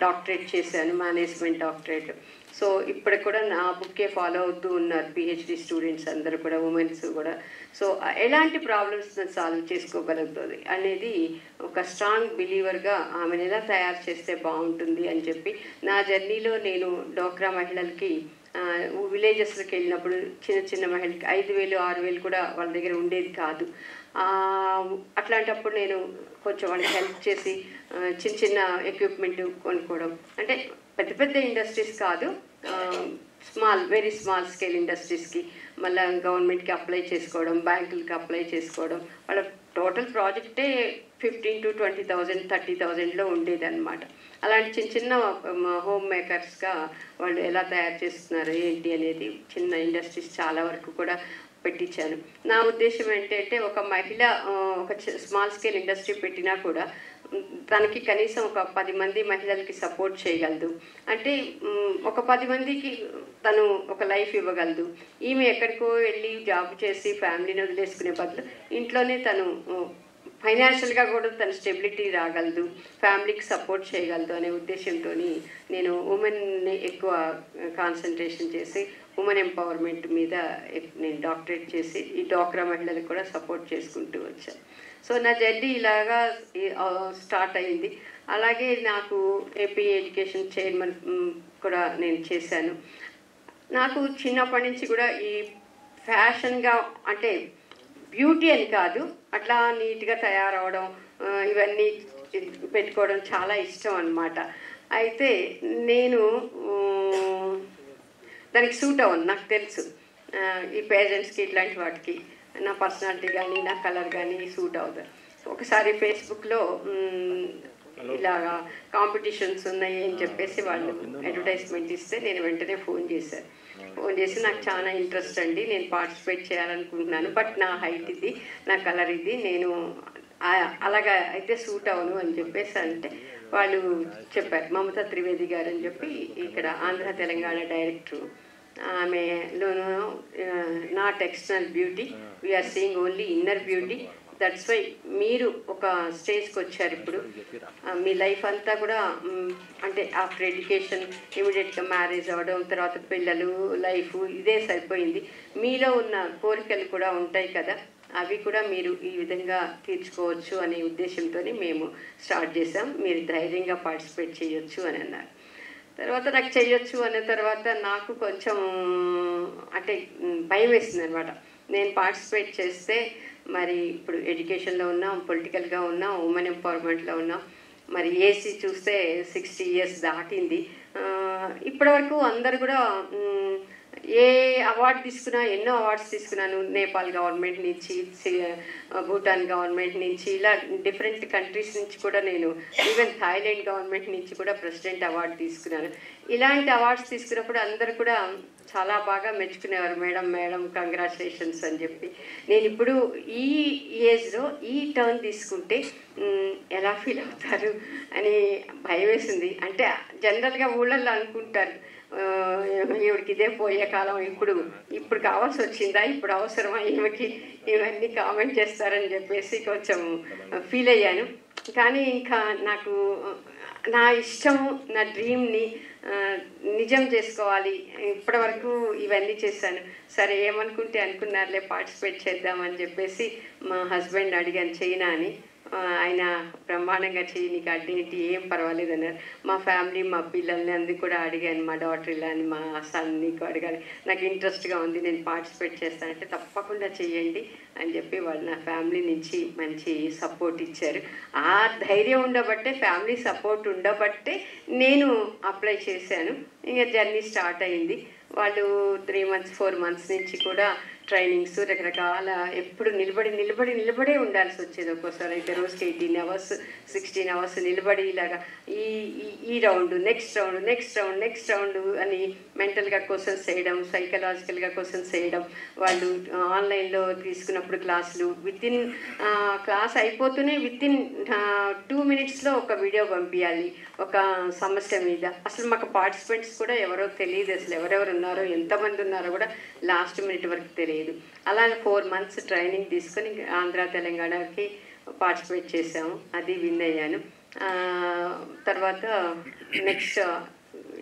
Speaker 5: డాక్టరేట్ చేశాను, మేనేజ్మెంట్ డాక్టరేట్. సో ఇప్పుడు కూడా నా బుక్కే ఫాలో అవుతూ ఉన్నారు పిహెచ్డి స్టూడెంట్స్ అందరూ కూడా, ఉమెన్స్ కూడా. సో ఎలాంటి ప్రాబ్లమ్స్ సాల్వ్ చేసుకోగలుగుతుంది అనేది ఒక స్ట్రాంగ్ బిలీవర్గా ఆమెను ఎలా తయారు చేస్తే బాగుంటుంది అని చెప్పి నా జర్నీలో నేను డ్వాక్రా మహిళలకి విలేజెస్లోకి వెళ్ళినప్పుడు చిన్న మహిళలకి 5,000, 6,000 కూడా వాళ్ళ దగ్గర ఉండేది కాదు. అట్లాంటప్పుడు నేను కొంచెం వాళ్ళకి హెల్ప్ చేసి చిన్న ఎక్విప్మెంట్ కొనుక్కోవడం, అంటే పెద్ద ఇండస్ట్రీస్ కాదు, వెరీ స్మాల్ స్కేల్ ఇండస్ట్రీస్కి మళ్ళీ గవర్నమెంట్కి అప్లై చేసుకోవడం, బ్యాంకులకి అప్లై చేసుకోవడం. వాళ్ళ టోటల్ ప్రాజెక్టే 15,000 to 20,000, 30,000లో ఉండేది అనమాట. అలాంటి చిన్న హోమ్ మేకర్స్గా వాళ్ళు ఎలా తయారు చేస్తున్నారు ఏంటి అనేది చిన్న ఇండస్ట్రీస్ చాలా వరకు కూడా పెట్టించాను. నా ఉద్దేశం ఏంటంటే ఒక మహిళ ఒక స్మాల్ స్కేల్ ఇండస్ట్రీ పెట్టినా కూడా తనకి కనీసం ఒక 10 మంది మహిళలకి సపోర్ట్ చేయగలదు. అంటే ఒక 10 మందికి తను ఒక లైఫ్ ఇవ్వగలదు. ఈమె ఎక్కడికో వెళ్ళి జాబ్ చేసి ఫ్యామిలీని వదిలేసుకునే బదులు ఇంట్లోనే తను ఫైనాన్షియల్గా కూడా తన స్టెబిలిటీ రాగలదు, ఫ్యామిలీకి సపోర్ట్ చేయగలదు అనే ఉద్దేశంతో నేను ఉమెన్ని ఎక్కువ కాన్సన్ట్రేషన్ చేసి ఉమెన్ ఎంపవర్మెంట్ మీద నేను డాక్టరేట్ చేసి ఈ డ్వాక్రా మహిళలకు కూడా సపోర్ట్ చేసుకుంటూ వచ్చాను. సో నా జర్నీ ఇలాగా స్టార్ట్ అయింది. అలాగే నాకు ఏపీ ఎడ్యుకేషన్ చైర్మన్ కూడా నేను చేశాను. నాకు చిన్నప్పటి నుంచి కూడా ఈ ఫ్యాషన్గా, అంటే బ్యూటీ అని కాదు, అట్లా నీట్గా తయారవడం, ఇవన్నీ పెట్టుకోవడం చాలా ఇష్టం అన్నమాట. అయితే నేను దానికి సూట్ అవ్వను, నాకు తెలుసు. ఈ పేరెంట్స్కి ఇట్లాంటి వాటికి నా పర్సనాలిటీ కానీ నా కలర్ కానీ సూట్ అవుతుంది. ఒకసారి ఫేస్బుక్లో ఇలాగా కాంపిటీషన్స్ ఉన్నాయి అని చెప్పేసి వాళ్ళు అడ్వర్టైజ్మెంట్ ఇస్తే నేను వెంటనే ఫోన్ చేసి నాకు చాలా ఇంట్రెస్ట్ అండి, నేను పార్టిసిపేట్ చేయాలనుకుంటున్నాను, బట్ నా హైట్ ఇది, నా కలర్ ఇది, నేను అలాగా అయితే సూట్ అవను అని చెప్పేసి అంటే వాళ్ళు చెప్పారు. మమతా త్రివేది గారు అని చెప్పి ఇక్కడ ఆంధ్ర తెలంగాణ డైరెక్టరు, ఆమెలోను not external beauty, we are seeing only inner beauty, that's why మీరు ఒక స్టేజ్కి వచ్చారు ఇప్పుడు. మీ లైఫ్ అంతా కూడా అంటే ఆఫ్టర్ ఎడ్యుకేషన్ ఇమీడియట్గా మ్యారేజ్ అవ్వడం, తర్వాత పిల్లలు, లైఫ్ ఇదే సరిపోయింది. మీలో ఉన్న కోరికలు కూడా ఉంటాయి కదా, అవి కూడా మీరు ఈ విధంగా తీర్చుకోవచ్చు అనే ఉద్దేశంతో మేము స్టార్ట్ చేసాం. మీరు ధైర్యంగా పార్టిసిపేట్ చేయొచ్చు అని అన్నారు. తర్వాత నాకు చేయొచ్చు అనే తర్వాత నాకు కొంచెం అంటే భయం వేసింది అనమాట. నేను పార్టిసిపేట్ చేస్తే మరి ఇప్పుడు ఎడ్యుకేషన్లో ఉన్నాం, పొలిటికల్గా ఉన్నాం, ఉమెన్ ఎంపవర్మెంట్లో ఉన్నాం. మరి ఏసీ చూస్తే 60 years దాటింది. ఇప్పటివరకు అందరు కూడా ఏ అవార్డు తీసుకున్నా, ఎన్నో అవార్డ్స్ తీసుకున్నాను. నేపాల్ గవర్నమెంట్ నుంచి, భూటాన్ గవర్నమెంట్ నుంచి, ఇలా డిఫరెంట్ కంట్రీస్ నుంచి కూడా నేను, ఈవెన్ థాయిలాండ్ గవర్నమెంట్ నుంచి కూడా ప్రెసిడెంట్ అవార్డు తీసుకున్నాను. ఇలాంటి అవార్డ్స్ తీసుకున్నప్పుడు అందరు కూడా చాలా బాగా మెచ్చుకునేవారు, మేడం మేడం కంగ్రాచులేషన్స్ అని చెప్పి. నేను ఇప్పుడు ఈ ఏజ్లో ఈ టర్న్ తీసుకుంటే ఎలా ఫీల్ అవుతారు అని భయం వేసింది. అంటే జనరల్గా ఊళ్ళల్లో అనుకుంటారు, ఈవిడికి ఇదే పోయే కాలం, ఇప్పుడు కావాల్సి వచ్చిందా, ఇప్పుడు అవసరమా ఈమెకి, ఇవన్నీ కామెంట్ చేస్తారని చెప్పేసి కొంచెం ఫీల్ అయ్యాను. కానీ ఇంకా నాకు నా ఇష్టం, నా డ్రీమ్ని నిజం చేసుకోవాలి. ఇప్పటివరకు ఇవన్నీ చేశాను, సరే ఏమనుకుంటే అనుకున్నారులే, పార్టిసిపేట్ చేద్దామని చెప్పేసి మా హస్బెండ్ అడిగాను చేయనా అని. ఆయన బ్రహ్మాండంగా చేయి, నీకు అడ్డేంటి, ఏం పర్వాలేదు అన్నారు. మా ఫ్యామిలీ, మా పిల్లల్ని అందరికీ కూడా అడిగాను, మా డాటర్ ఇలా అని, మా సన్ నీకు అడగాలి, నాకు ఇంట్రెస్ట్గా ఉంది, నేను పార్టిసిపేట్ చేస్తానంటే తప్పకుండా చెయ్యండి అని చెప్పి వాళ్ళు నా ఫ్యామిలీ నుంచి మంచి సపోర్ట్ ఇచ్చారు. ఆ ధైర్యం ఉండబట్టే, ఫ్యామిలీ సపోర్ట్ ఉండబట్టే నేను అప్లై చేశాను. ఇంకా జర్నీ స్టార్ట్ అయింది. వాళ్ళు 3 months 4 months నుంచి కూడా ట్రైనింగ్స్ రకరకాల, ఎప్పుడు నిలబడే ఉండాల్సి వచ్చేది. ఒక్కోసారి అయితే రోజుకి 18 hours 16 hours నిలబడి ఇలాగా ఈ రౌండ్, నెక్స్ట్ రౌండ్ అని మెంటల్గా క్వశ్చన్స్ చేయడం, సైకలాజికల్గా క్వశ్చన్స్ చేయడం. వాళ్ళు ఆన్లైన్లో తీసుకున్నప్పుడు క్లాసులు వితిన్ క్లాస్ అయిపోతూనే వితిన్ 2 minutesలో ఒక వీడియో పంపించాలి ఒక సమస్య మీద. అసలు మాకు పార్టిసిపెంట్స్ కూడా ఎవరో తెలియదు, అసలు ఎవరెవరు ఉన్నారో, ఎంతమంది ఉన్నారో కూడా లాస్ట్ మినిట్ వరకు తెలియదు. అలా 4 months ట్రైనింగ్ తీసుకొని ఆంధ్ర తెలంగాణకి పార్టిసిపేట్ చేసాము, అది విన్ అయ్యాను. తర్వాత నెక్స్ట్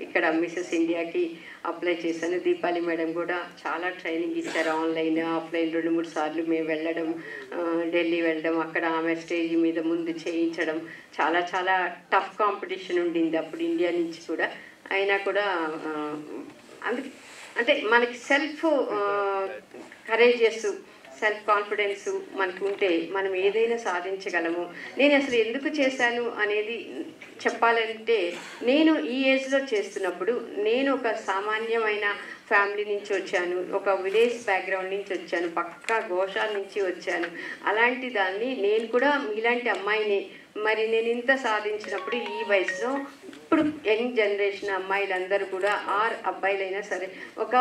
Speaker 5: ఇక్కడ మిసెస్ ఇండియాకి అప్లై చేశాను. దీపాలి మేడం కూడా చాలా ట్రైనింగ్ ఇచ్చారు, ఆన్లైన్ ఆఫ్లైన్ 2-3 సార్లు మేము వెళ్ళడం, ఢిల్లీ వెళ్ళడం, అక్కడ ఆమె స్టేజ్ మీద ముందు చేయించడం. చాలా చాలా టఫ్ కాంపిటీషన్ ఉండింది అప్పుడు ఇండియా నుంచి కూడా. అయినా కూడా అందుకే అంటే మనకి సెల్ఫ్ కరేజియస్, సెల్ఫ్ కాన్ఫిడెన్స్ మనకు ఉంటే మనం ఏదైనా సాధించగలము. నేను అసలు ఎందుకు చేశాను అనేది చెప్పాలంటే, నేను ఈ ఏజ్లో చేస్తున్నప్పుడు నేను ఒక సామాన్యమైన ఫ్యామిలీ నుంచి వచ్చాను, ఒక విలేజ్ బ్యాక్గ్రౌండ్ నుంచి వచ్చాను, పక్కా గోశాల నుంచి వచ్చాను. అలాంటి దాన్ని నేను కూడా ఇలాంటి అమ్మాయిని, మరి నేను ఇంత సాధించినప్పుడు ఈ వయసులో ఇప్పుడు యంగ్ జనరేషన్ అమ్మాయిలందరూ కూడా, అబ్బాయిలైనా సరే, ఒక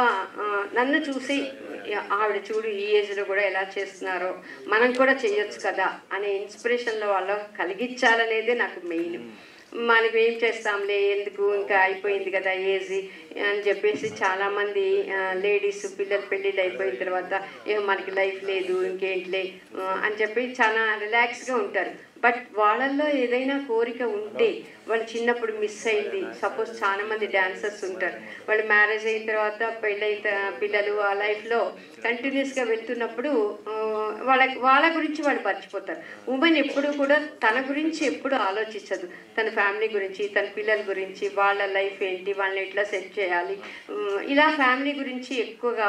Speaker 5: నన్ను చూసి ఆవిడ చూడు ఈ ఏజ్లో కూడా ఎలా చేస్తున్నారో మనం కూడా చేయొచ్చు కదా అనే ఇన్స్పిరేషన్లో వాళ్ళ కలిగించాలనేదే నాకు మెయిన్. మనం ఏం చేస్తాంలే, ఎందుకు, ఇంకా అయిపోయింది కదా ఏజ్ అని చెప్పేసి చాలామంది లేడీస్ పిల్లలు పెళ్ళిళ్ళు అయిపోయిన తర్వాత మనకి లైఫ్ లేదు ఇంకేంటిలే అని చెప్పి చాలా రిలాక్స్గా ఉంటారు. బట్ వాళ్ళల్లో ఏదైనా కోరిక ఉంటే, వాళ్ళు చిన్నప్పుడు మిస్ అయింది, సపోజ్ చాలామంది డాన్సర్స్ ఉంటారు, వాళ్ళు మ్యారేజ్ అయిన తర్వాత పెళ్ళైన పిల్లలు ఆ లైఫ్లో కంటిన్యూస్గా వెళ్తున్నప్పుడు వాళ్ళ గురించి వాళ్ళు మర్చిపోతారు. ఉమెన్ ఎప్పుడు కూడా తన గురించి ఎప్పుడు ఆలోచించదు, తన ఫ్యామిలీ గురించి, తన పిల్లల గురించి, వాళ్ళ లైఫ్ ఏంటి, వాళ్ళని ఎట్లా సెట్ చేయాలి, ఇలా ఫ్యామిలీ గురించి ఎక్కువగా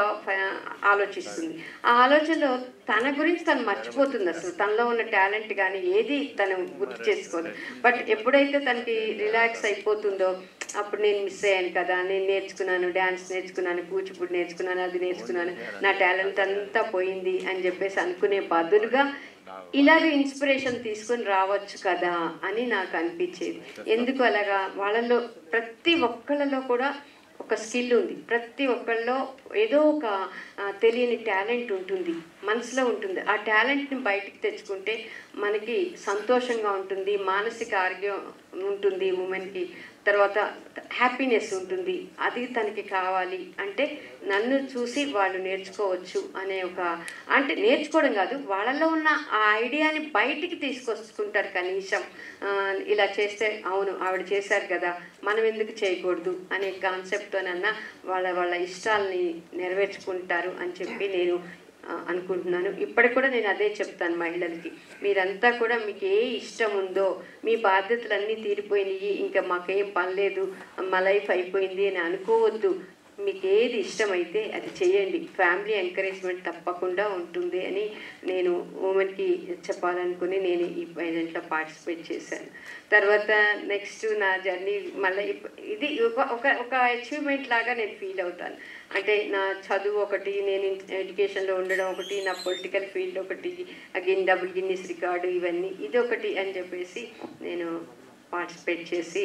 Speaker 5: ఆలోచిస్తుంది. ఆ ఆలోచనలో తన గురించి తను మర్చిపోతుంది, అసలు తనలో ఉన్న టాలెంట్ కానీ ఏది తను గుర్తు చేసుకోదు. బట్ ఎప్పుడైతే తనకి రిలాక్స్ అయిపోతుందో, అప్పుడు నేను మిస్ అయ్యాను కదా, నేను నేర్చుకున్నాను, డ్యాన్స్ నేర్చుకున్నాను, కూచిపూడి నేర్చుకున్నాను, అది నేర్చుకున్నాను, నా టాలెంట్ అంతా పోయింది అని చెప్పేసి అనుకునే బదులుగా ఇలాగ ఇన్స్పిరేషన్ తీసుకొని రావచ్చు కదా అని నాకు అనిపించేది. ఎందుకు అలాగా, వాళ్ళలో ప్రతి ఒక్కళ్ళలో కూడా ఒక స్కిల్ ఉంది, ప్రతి ఒక్కళ్ళలో ఏదో ఒక తెలియని టాలెంట్ ఉంటుంది, మనసులో ఉంటుంది. ఆ టాలెంట్ని బయటికి తెచ్చుకుంటే మనకి సంతోషంగా ఉంటుంది, మానసిక ఆరోగ్యం ఉంటుంది ఉమెన్కి. తర్వాత హ్యాపీనెస్ ఉంటుంది. అది తనకి కావాలి అంటే నన్ను చూసి వాళ్ళు నేర్చుకోవచ్చు అనే ఒక, అంటే నేర్చుకోవడం కాదు, వాళ్ళలో ఉన్న ఆ ఐడియాని బయటికి తీసుకొచ్చుకుంటారు. కనీసం ఇలా చేస్తే అవును ఆవిడ చేశారు కదా, మనం ఎందుకు చేయకూడదు అనే కాన్సెప్ట్తోనన్నా వాళ్ళ ఇష్టాలని నెరవేర్చుకుంటారు అని చెప్పి నేను అనుకుంటున్నాను. ఇప్పటికి కూడా నేను అదే చెప్తాను మహిళలకి, మీరంతా కూడా మీకు ఏ ఇష్టం ఉందో, మీ బాధ్యతలన్నీ తీరిపోయినాయి, ఇంకా మాకేం పని లేదు, మా లైఫ్ అయిపోయింది అని అనుకోవద్దు. మీకు ఏది ఇష్టమైతే అది చేయండి. ఫ్యామిలీ ఎంకరేజ్మెంట్ తప్పకుండా ఉంటుంది అని నేను ఉమెన్కి చెప్పాలనుకుని నేను ఈ ఈవెంట్లో పార్టిసిపేట్ చేశాను. తర్వాత నెక్స్ట్ నా జర్నీ మళ్ళీ ఇది ఒక అచీవ్మెంట్ లాగా నేను ఫీల్ అవుతాను. అంటే నా చదువు ఒకటి, నేను ఎడ్యుకేషన్లో ఉండడం ఒకటి, నా పొలిటికల్ ఫీల్డ్ ఒకటి, అగైన్ డబుల్ గిన్నీస్ రికార్డు, ఇవన్నీ ఇదొకటి అని చెప్పేసి నేను పార్టిసిపేట్ చేసి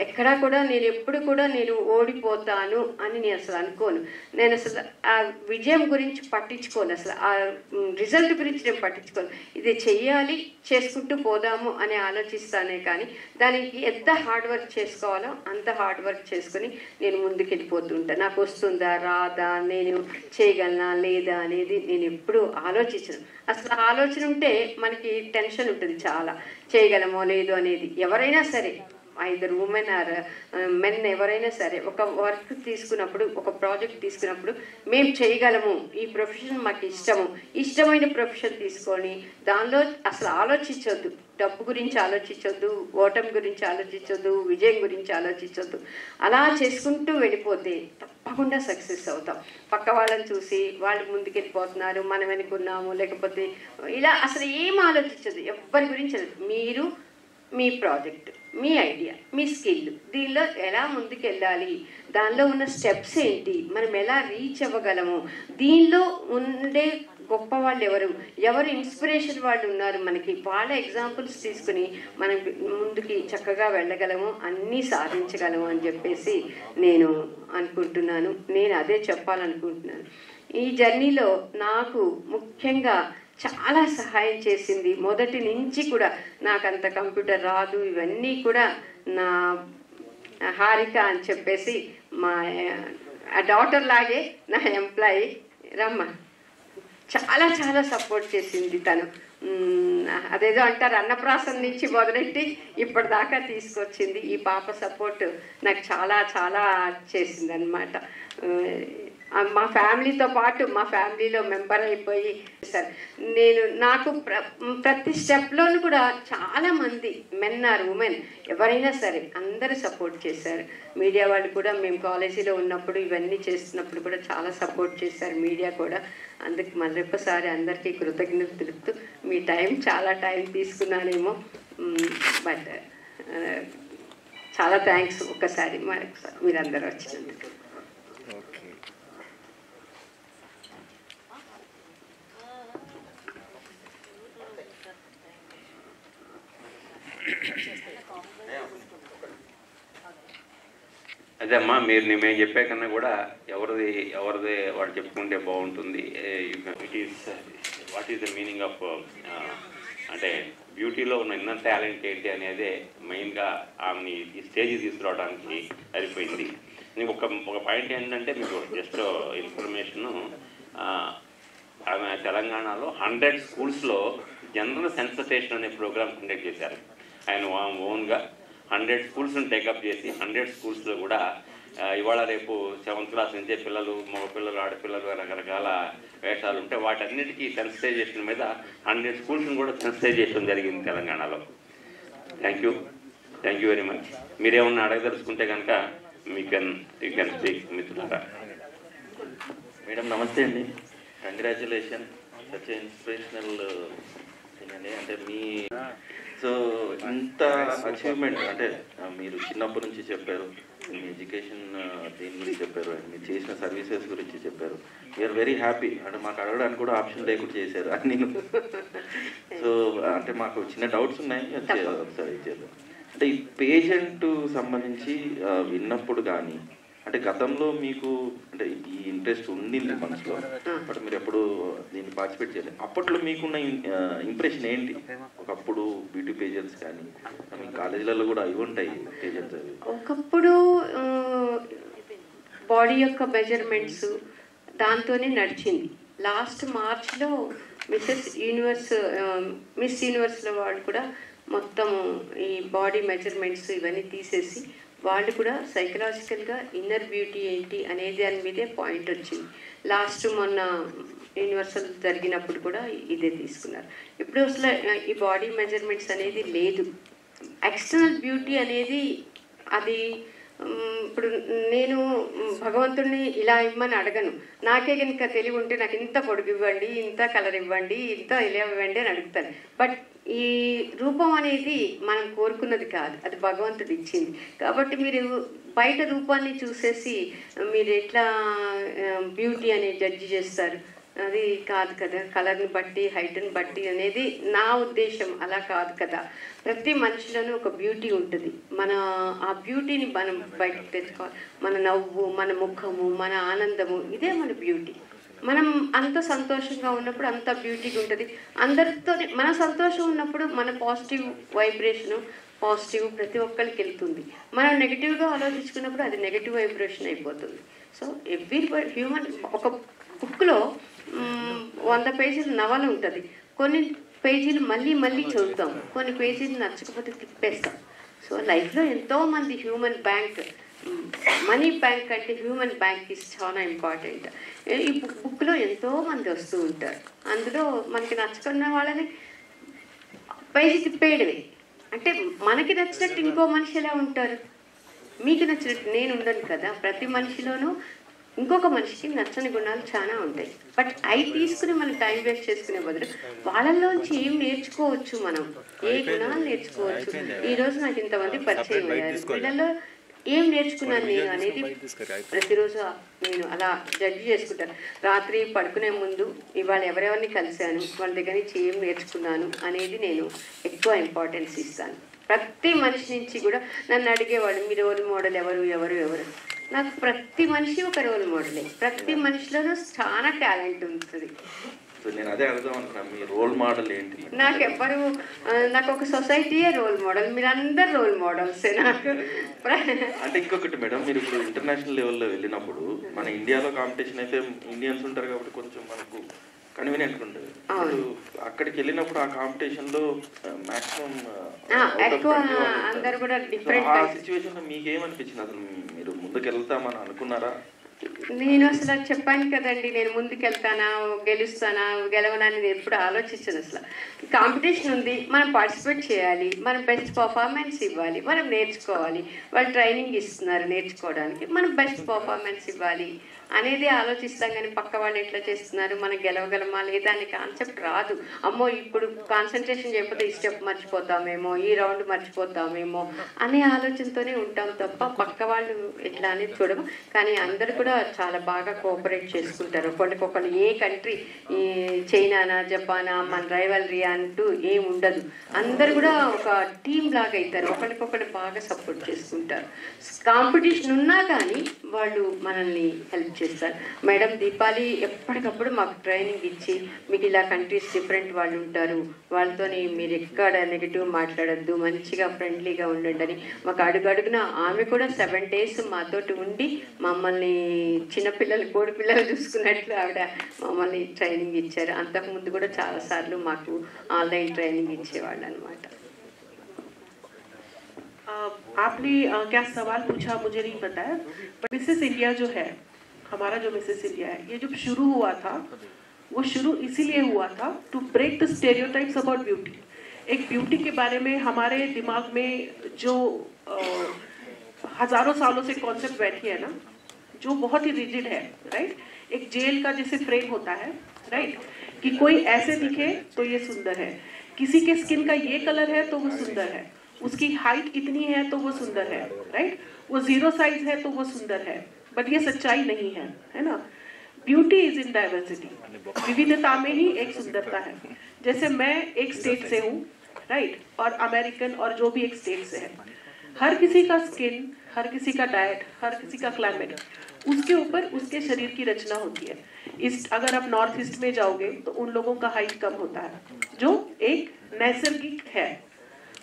Speaker 5: ఎక్కడా కూడా నేను ఎప్పుడు కూడా నేను ఓడిపోతాను అని నేను అసలు అనుకోను. నేను అసలు ఆ విజయం గురించి పట్టించుకోను, అసలు ఆ రిజల్ట్ గురించి నేను పట్టించుకోను. ఇది చెయ్యాలి, చేసుకుంటూ పోదాము అని ఆలోచిస్తానే కానీ దానికి ఎంత హార్డ్ వర్క్ చేసుకోవాలో అంత హార్డ్ వర్క్ చేసుకొని నేను ముందుకు వెళ్ళిపోతుంటాను. నాకు వస్తుందా రాదా, నేను చేయగలనా లేదా అనేది నేను ఎప్పుడూ ఆలోచించను. అసలు ఆలోచన ఉంటే మనకి టెన్షన్ ఉంటుంది చాలా, చేయగలమో లేదో అనేది. ఎవరైనా సరే, ఐదర్ ఉమెన్ ఆర్ మెన్, ఎవరైనా సరే ఒక వర్క్ తీసుకున్నప్పుడు, ఒక ప్రాజెక్ట్ తీసుకున్నప్పుడు మేము చేయగలము, ఈ ప్రొఫెషన్ మాకు ఇష్టమైన ప్రొఫెషన్ తీసుకొని దానిలో అసలు ఆలోచించొద్దు, డబ్బు గురించి ఆలోచించొద్దు, ఓటమి గురించి ఆలోచించొద్దు, విజయం గురించి ఆలోచించొద్దు. అలా చేసుకుంటూ వెళ్ళిపోతే తప్పకుండా సక్సెస్ అవుతాం. పక్క వాళ్ళని చూసి వాళ్ళు ముందుకెళ్ళిపోతున్నారు, మనం వెనుకున్నాము, లేకపోతే ఇలా అసలు ఏం ఆలోచించదు, ఎవ్వరి గురించి. మీరు మీ ప్రాజెక్ట్, మీ ఐడియా, మీ స్కిల్, దీనిలో ఎలా ముందుకెళ్ళాలి, దానిలో ఉన్న స్టెప్స్ ఏంటి, మనం ఎలా రీచ్ అవ్వగలము, దీనిలో ఉండే గొప్ప వాళ్ళు ఎవరు ఇన్స్పిరేషన్ వాళ్ళు ఉన్నారు మనకి, వాళ్ళ ఎగ్జాంపుల్స్ తీసుకుని మనం ముందుకి చక్కగా వెళ్ళగలము, అన్నీ సాధించగలము అని చెప్పేసి నేను అనుకుంటున్నాను. నేను అదే చెప్పాలనుకుంటున్నాను. ఈ జర్నీలో నాకు ముఖ్యంగా చాలా సహాయం చేసింది. మొదటి నుంచి కూడా నాకంత కంప్యూటర్ రాదు, ఇవన్నీ కూడా నా హారిక అని చెప్పేసి మా డాటర్ లాగే నా ఎంప్లాయీ రమ్మ చాలా చాలా సపోర్ట్ చేసింది. తను అదేదో అంటారు అన్నప్రాసం నుంచి మొదలెట్టి ఇప్పటిదాకా తీసుకొచ్చింది. ఈ పాప సపోర్ట్ నాకు చాలా చాలా చేసింది అన్నమాట. మా ఫ్యామిలీతో పాటు మా ఫ్యామిలీలో మెంబర్ అయిపోయి సార్ నాకు ప్రతి స్టెప్లోనూ కూడా చాలామంది మెన్ ఆర్ ఉమెన్ ఎవరైనా సరే అందరూ సపోర్ట్ చేశారు. మీడియా వాళ్ళు కూడా మేము కాలేజీలో ఉన్నప్పుడు ఇవన్నీ చేస్తున్నప్పుడు కూడా చాలా సపోర్ట్ చేశారు, మీడియా కూడా. అందుకు మరొకసారి అందరికీ కృతజ్ఞతలు తెలుపుతూ, మీ చాలా టైం తీసుకున్నానేమో, బట్ చాలా థ్యాంక్స్ ఒక్కసారి మరొకసారి మీరందరూ వచ్చినందుకు.
Speaker 4: అదే అమ్మా, మేము చెప్పే కన్నా కూడా ఎవరిది వాడు చెప్పుకుంటే బాగుంటుంది. It is what is the meaning of అంటే బ్యూటీలో ఉన్న ఇన్నర్ టాలెంట్ ఏంటి అనేది మెయిన్గా ఆమెని ఈ స్టేజ్ తీసుకురావడానికి సరిపోయింది. నీకు ఒక పాయింట్ ఏంటంటే, మీకు జస్ట్ ఇన్ఫర్మేషను, ఆమె తెలంగాణలో 100 స్కూల్స్లో జనరల్ సెన్సిటైజేషన్ అనే ప్రోగ్రామ్ కండక్ట్ చేశారు. ఆయన ఓన్గా 100 స్కూల్స్ని టేకప్ చేసి 100 స్కూల్స్లో కూడా ఇవాళ రేపు 7th క్లాస్ నుంచే పిల్లలు, మగపిల్లలు, ఆడపిల్లలు రకరకాల వేషాలు ఉంటే వాటన్నిటికీ సెన్సిటైజేషన్ మీద 100 స్కూల్స్ని కూడా సెన్సిటైజ్ చేయడం జరిగింది తెలంగాణలో. Thank you very much. మీరేమన్నా అడగదలుచుకుంటే కనుక యూ కెన్ స్పీక్ మిత్రులారా.
Speaker 6: మేడం నమస్తే అండి, కంగ్రాచులేషన్, సచ్ ఇన్స్పిరేషనల్ థింగ్ అండి. అంటే సో ఇంత అచీవ్మెంట్, అంటే మీరు చిన్నప్పటి నుంచి చెప్పారు, మీ ఎడ్యుకేషన్ దీని గురించి చెప్పారు, అండ్ మీరు చేసిన సర్వీసెస్ గురించి చెప్పారు. We are very happy. అంటే మాకు అడగడానికి కూడా ఆప్షన్ లేకుండా చేశారు అన్ని. సో అంటే మాకు చిన్న డౌట్స్ ఉన్నాయి, ఒకసారి ఇచ్చేద్దాం. అంటే ఈ పేషెంట్ సంబంధించి విన్నప్పుడు కానీ, అంటే గతంలో మీకు అంటే ఈ ఇంట్రెస్ట్ ఉండింది మనసులో, బట్ మీరు ఎప్పుడు దీన్ని పార్టిసిపేట్ చేయలేదు. అప్పట్లో మీకున్న ఇంప్రెషన్ ఏంటి? ఒకప్పుడు బ్యూటీ పేజెంట్స్ కానీ మీ కాలేజీలలో కూడా అవి ఉంటాయి టీచర్స్.
Speaker 5: ఒకప్పుడు బాడీ యొక్క మెజర్మెంట్స్ దాంతోనే నడిచింది. లాస్ట్ మార్చ్లో మిస్ యూనివర్స్లో వాళ్ళు కూడా మొత్తం ఈ బాడీ మెజర్మెంట్స్ ఇవన్నీ తీసేసి వాళ్ళు కూడా సైకలాజికల్గా ఇన్నర్ బ్యూటీ ఏంటి అనే దాని మీదే పాయింట్ వచ్చింది. లాస్ట్ మొన్న యూనివర్సల్ జరిగినప్పుడు కూడా ఇదే తీసుకున్నారు. ఇప్పుడు అసలు ఈ బాడీ మెజర్మెంట్స్ అనేది లేదు. ఎక్స్టర్నల్ బ్యూటీ అనేది అది ఇప్పుడు నేను భగవంతుడిని ఇలా ఇవ్వమని అడగను. నాకే కనుక తెలివి ఉంటే నాకు ఇంత పొడుగు ఇవ్వండి, ఇంత కలర్ ఇవ్వండి, ఇంత ఇలా ఇవ్వండి అని అడుగుతాను. బట్ ఈ రూపం అనేది మనం కోరుకున్నది కాదు, అది భగవంతుడు ఇచ్చింది. కాబట్టి మీరు బయట రూపాన్ని చూసేసి మీరు ఎట్లా బ్యూటీ అనేది జడ్జి చేస్తారు? అది కాదు కదా. కలర్ని బట్టి, హైట్ని బట్టి అనేది నా ఉద్దేశం. అలా కాదు కదా. ప్రతి మనిషిలోనూ ఒక బ్యూటీ ఉంటుంది. మన ఆ బ్యూటీని మనం బయటకు తెచ్చుకోవాలి. మన నవ్వు, మన ముఖము, మన ఆనందము, ఇదే మన బ్యూటీ. మనం అంత సంతోషంగా ఉన్నప్పుడు అంత బ్యూటీగా ఉంటుంది. అందరితో మన సంతోషం ఉన్నప్పుడు మన పాజిటివ్ వైబ్రేషను పాజిటివ్ ప్రతి ఒక్కరికి వెళ్తుంది. మనం నెగిటివ్గా ఆలోచించుకున్నప్పుడు అది నెగిటివ్ వైబ్రేషన్ అయిపోతుంది. సో ఎవ్రీ హ్యూమన్ ఒక బుక్లో 100 పేజీలు నవల ఉంటుంది. కొన్ని పేజీలు మళ్ళీ చదువుతాం, కొన్ని పేజీలు నచ్చకపోతే తిప్పేస్తాం. సో లైఫ్లో ఎంతోమంది హ్యూమన్ బ్యాంక్, మనీ బ్యాంక్ అంటే హ్యూమన్ బ్యాంక్ ఇస్ చాలా ఇంపార్టెంట్. ఈ బుక్లో ఎంతోమంది వస్తూ ఉంటారు. అందులో మనకి నచ్చుకున్న వాళ్ళని పేజీ తిప్పేయడమే. అంటే మనకి నచ్చినట్టు ఇంకో మనిషి ఎలా ఉంటారు? మీకు నచ్చినట్టు నేను ఉండను కదా. ప్రతి మనిషిలోనూ ఇంకొక మనిషికి నచ్చని గుణాలు చాలా ఉంటాయి. బట్ అవి తీసుకుని మనం టైం వేస్ట్ చేసుకునే బదులు వాళ్ళలోంచి ఏం నేర్చుకోవచ్చు, మనం ఏ గుణాలు నేర్చుకోవచ్చు. ఈరోజు నాకు ఇంతమంది పరిచయం అయ్యారు, వీళ్ళల్లో ఏం నేర్చుకున్నాను నేను అనేది ప్రతిరోజు నేను అలా జడ్జి చేసుకుంటాను. రాత్రి పడుకునే ముందు ఇవాళ ఎవరెవరిని కలిశాను, వాళ్ళ దగ్గర నుంచి ఏం నేర్చుకున్నాను అనేది నేను ఎక్కువ ఇంపార్టెన్స్ ఇస్తాను. ప్రతి మనిషి నుంచి కూడా నన్ను అడిగేవాళ్ళు, మీ రోల్ మోడల్ ఎవరు. నాకు ప్రతి మనిషి ఒక రోల్ మోడలే. ప్రతి మనిషిలోనూ చాలా టాలెంట్ ఉంటుంది.
Speaker 6: నేను అదే అడుగుదాం అనుకున్నాను, మీ రోల్ మోడల్ ఏంటి?
Speaker 5: నాకు ఒక సొసైటీయే రోల్ మోడల్. మీరు అందరు రోల్ మోడల్సే నాకు.
Speaker 6: అంటే ఇంకొకటి మేడం, మీరు ఇప్పుడు ఇంటర్నేషనల్ లెవెల్లో వెళ్ళినప్పుడు మన ఇండియాలో కాంపిటీషన్ అయితే ఇండియన్స్ ఉంటారు కాబట్టి కొంచెం మనకు కన్వీనియంట్ ఉంటుంది. అక్కడికి వెళ్ళినప్పుడు ఆ కాంపిటీషన్ లో మాక్సిమం
Speaker 5: అందరు కూడా డిఫరెంట్.
Speaker 6: ఆ సిచ్యువేషన్ లో మీకేమనిపించింది? అసలు మీరు ముందుకు వెళ్తామని అనుకున్నారా?
Speaker 5: నేను అసలు చెప్పాను కదండి, నేను ముందుకెళ్తానా, గెలుస్తానా, గెలవనని ఎప్పుడు ఆలోచించను. అసలు కాంపిటీషన్ ఉంది, మనం పార్టిసిపేట్ చేయాలి, మనం బెస్ట్ పర్ఫార్మెన్స్ ఇవ్వాలి, మనం నేర్చుకోవాలి. వాళ్ళు ట్రైనింగ్ ఇస్తున్నారు నేర్చుకోవడానికి, మనం బెస్ట్ పర్ఫార్మెన్స్ ఇవ్వాలి అనేది ఆలోచిస్తాం. కానీ పక్క వాళ్ళు ఎట్లా చేస్తున్నారు, మనం గెలవగలమా లేదా అనే కాన్సెప్ట్ రాదు. అమ్మో ఇప్పుడు కాన్సన్ట్రేషన్ చేయకపోతే ఈ స్టెప్ మర్చిపోతామేమో, ఈ రౌండ్ మర్చిపోతామేమో అనే ఆలోచనతోనే ఉంటాం తప్ప పక్క వాళ్ళు ఎట్లా అనేది చూడము. కానీ అందరు కూడా చాలా బాగా కోఆపరేట్ చేసుకుంటారు. ఒకరికొకరు ఏ కంట్రీ, ఈ చైనానా, జపానా, మన రైవల్రీ అంటూ ఏం ఉండదు. అందరు కూడా ఒక టీం లాగా అవుతారు, ఒకరికొకరు బాగా సపోర్ట్ చేసుకుంటారు. కాంపిటీషన్ ఉన్నా కానీ వాళ్ళు మనల్ని హెల్ప్ చేస్తారు. మేడం దీపాలి ఎప్పటికప్పుడు మాకు ట్రైనింగ్ ఇచ్చి, మీకు ఇలా కంట్రీస్ డిఫరెంట్ వాళ్ళు ఉంటారు, వాళ్ళతోని మీరు ఎక్కడ నెగిటివ్ మాట్లాడద్దు, మంచిగా ఫ్రెండ్లీగా ఉండండి అని మాకు అడుగడుగున ఆమె కూడా 7 days మాతోటి ఉండి మమ్మల్ని చిన్నపిల్లలు, కోడి పిల్లలు చూసుకున్నట్లు ఆవిడ మమ్మల్ని ట్రైనింగ్ ఇచ్చారు. అంతకుముందు కూడా చాలాసార్లు మాకు ఆన్లైన్ ట్రైనింగ్ ఇచ్చేవాళ్ళు అనమాట.
Speaker 1: आपने क्या सवाल पूछा मुझे नहीं पता है, पर मिसेस इंडिया जो है, हमारा जो मिसेस इंडिया है, ये जब शुरू हुआ था वो शुरू इसीलिए हुआ था to break the stereotypes about beauty. एक ब्यूटी के बारे में हमारे दिमाग में जो हजारों सालों से कॉन्सेप्ट बैठी है ना, जो बहुत ही रिजिड है, राइट. एक जेल का जैसे फ्रेम होता है, राइट, कि कोई ऐसे दिखे तो ये सुंदर है, किसी के स्किन का ये कलर है तो वो सुंदर है, उसकी हाइट इतनी है तो वो सुंदर है, राइट, वो 0 साइज है तो वो सुंदर है. बट ये सच्चाई नहीं है, है ना. Beauty is in diversity. विविधता में ही एक सुंदरता है. जैसे मैं एक स्टेट से हूँ, राइट, और अमेरिकन और जो भी एक स्टेट से है, हर किसी का स्किन, हर किसी का डाइट, हर किसी का क्लाइमेट, उसके ऊपर उसके शरीर की रचना होती है. अगर आप नॉर्थ ईस्ट में जाओगे तो उन लोगों का हाइट कम होता है, जो एक नैसर्गिक है.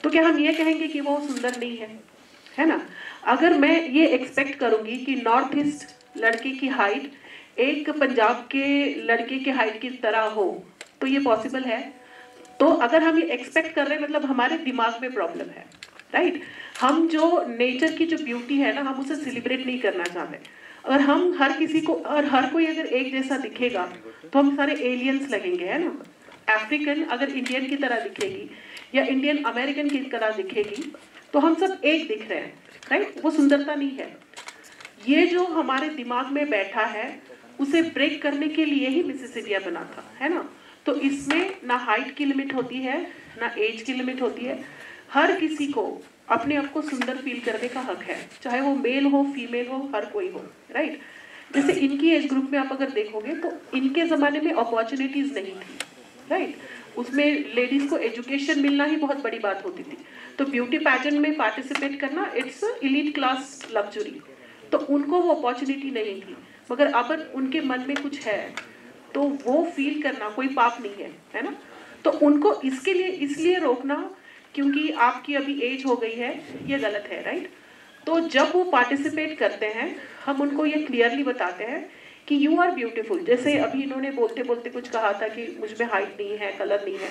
Speaker 1: तो क्या हम ये कहेंगे कि वो सुंदर नहीं है ना? अगर मैं ये एक्सपेक्ट करूंगी कि नॉर्थ ईस्ट लड़के की हाइट एक पंजाब के लड़के की हाइट की तरह हो, तो ये पॉसिबल है? तो अगर हम ये एक्सपेक्ट कर रहे हैं मतलब हमारे दिमाग में प्रॉब्लम है, राइट? हम जो नेचर की जो ब्यूटी है ना, हम उसे सेलिब्रेट नहीं करना चाहते। अगर हम हर किसी को और हर कोई अगर एक जैसा दिखेगा तो हम सारे एलियंस लगेंगे, है ना? अफ्रीकन अगर इंडियन की तरह दिखेगी या इंडियन अमेरिकन की तरह दिखेगी तो हम सब एक दिख रहे हैं, राइट? वो सुंदरता नहीं है। ये जो हमारे दिमाग में बैठा है उसे ब्रेक करने के लिए ही मिसेस इंडिया बना था, है ना? तो इसमें ना हाइट की लिमिट होती है ना एज की लिमिट होती है। हर किसी को अपने आप को सुंदर फील करने का हक है, चाहे वो मेल हो फीमेल हो, हर कोई हो, राइट? जैसे इनकी एज ग्रुप में आप अगर देखोगे तो इनके जमाने में अपॉर्चुनिटीज नहीं थी, राइट? उसमें लेडीज को एजुकेशन मिलना ही बहुत बड़ी बात होती थी। तो ब्यूटी पैजेंट में पार्टिसिपेट करना इट्स एलीट क्लास लग्जरी, तो उनको वो अपॉर्चुनिटी नहीं थी। मगर अब उनके मन में कुछ है तो वो फील करना कोई पाप नहीं है ना? तो उनको इसके लिए इसलिए रोकना क्योंकि आपकी अभी एज हो गई है, ये गलत है, राइट? तो जब वो पार्टिसिपेट करते हैं हम उनको ये क्लियरली बताते हैं कि यू आर ब्यूटीफुल। जैसे अभी इन्होंने बोलते बोलते कुछ कहा था कि मुझ में हाइट नहीं है, कलर नहीं है,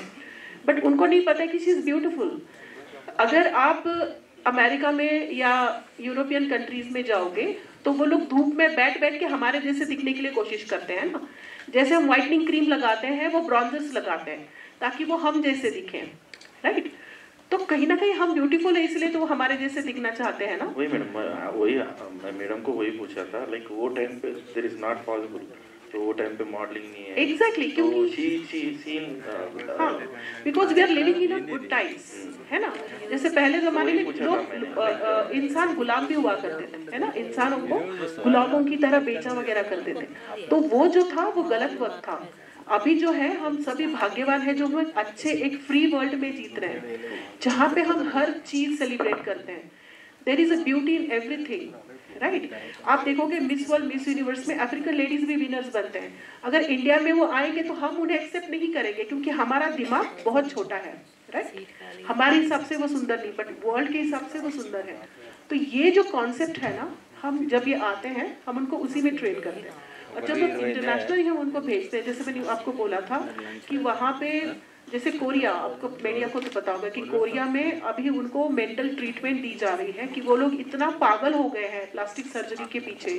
Speaker 1: बट उनको नहीं पता कि शी इज ब्यूटीफुल। अगर आप अमेरिका में या यूरोपियन कंट्रीज में जाओगे तो वो लोग धूप में बैठ बैठ के हमारे जैसे दिखने के लिए कोशिश करते हैं ना। जैसे हम व्हाइटनिंग क्रीम लगाते हैं वो ब्रॉन्जर्स लगाते हैं ताकि वो हम जैसे दिखें, राइट? तो कहीं ना कहीं हम ब्यूटीफुल है इसलिए तो वो हमारे जैसे दिखना चाहते हैं ना।
Speaker 6: वही मैडम, वही मैं मैडम को वही पूछा था, लाइक वो टाइम पे देयर इज नॉट पॉसिबल, तो वो टाइम पे मॉडलिंग नहीं है।
Speaker 1: एग्जैक्टली, क्योंकि because we are living in a good times, है ना? जैसे पहले जमाने में लोग इंसान गुलाम भी हुआ करते थे, है ना? इंसानों को गुलामों की तरह बेचा वगैरह करते थे, तो वो जो था वो गलत वक्त था। अभी जो है हम सभी भाग्यवान हैं जो हम अच्छे एक फ्री वर्ल्ड में जीत रहे हैं जहाँ पे हम हर चीज सेलिब्रेट करते हैं। There is a beauty in everything, right? आप देखोगे मिस वर्ल्ड, मिस यूनिवर्स में अफ्रीकन लेडीज भी विनर्स बनते हैं। अगर इंडिया में वो आएंगे तो हम उन्हें एक्सेप्ट नहीं करेंगे क्योंकि हमारा दिमाग बहुत छोटा है, राइट? हमारे हिसाब से वो सुंदर नहीं, बट वर्ल्ड के हिसाब से वो सुंदर है। तो ये जो कॉन्सेप्ट है ना, हम जब ये आते हैं हम उनको उसी में ट्रेन करते हैं और जब इंटरनेशनली हम उनको भेजते हैं, जैसे मैंने आपको बोला था कि वहाँ पे जैसे कोरिया, आपको मीडिया को तो पता होगा कि कोरिया में अभी उनको मेंटल ट्रीटमेंट दी जा रही है कि वो लोग इतना पागल हो गए हैं प्लास्टिक सर्जरी के पीछे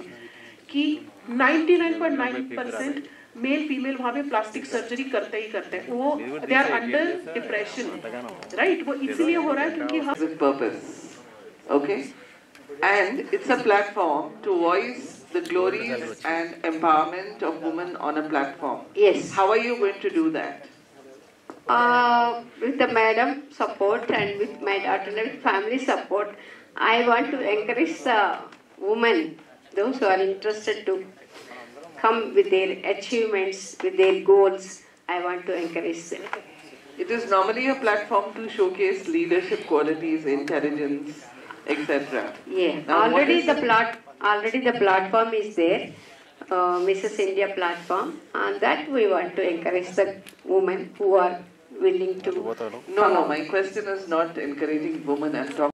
Speaker 1: कि 99.9% मेल फीमेल वहाँ पे प्लास्टिक सर्जरी करते ही करते हैं। वो they are under depression, right? वो इसलिए हो रहा है क्योंकि हम
Speaker 7: purpose, okay, and it's a platform to voice the glories and empowerment of women on a platform.
Speaker 5: Yes.
Speaker 7: How are you going to do that?
Speaker 5: With the madam support and with my daughter and with family support, I want to encourage the women, those who are interested to come with their achievements, with their goals. I want to encourage them.
Speaker 7: It is normally a platform to showcase leadership qualities, intelligence, etc.
Speaker 5: Yeah. Already the platform is there, Mrs. India platform, and that we want to encourage the women who are willing to.
Speaker 7: No, my question is not encouraging women. I'm talking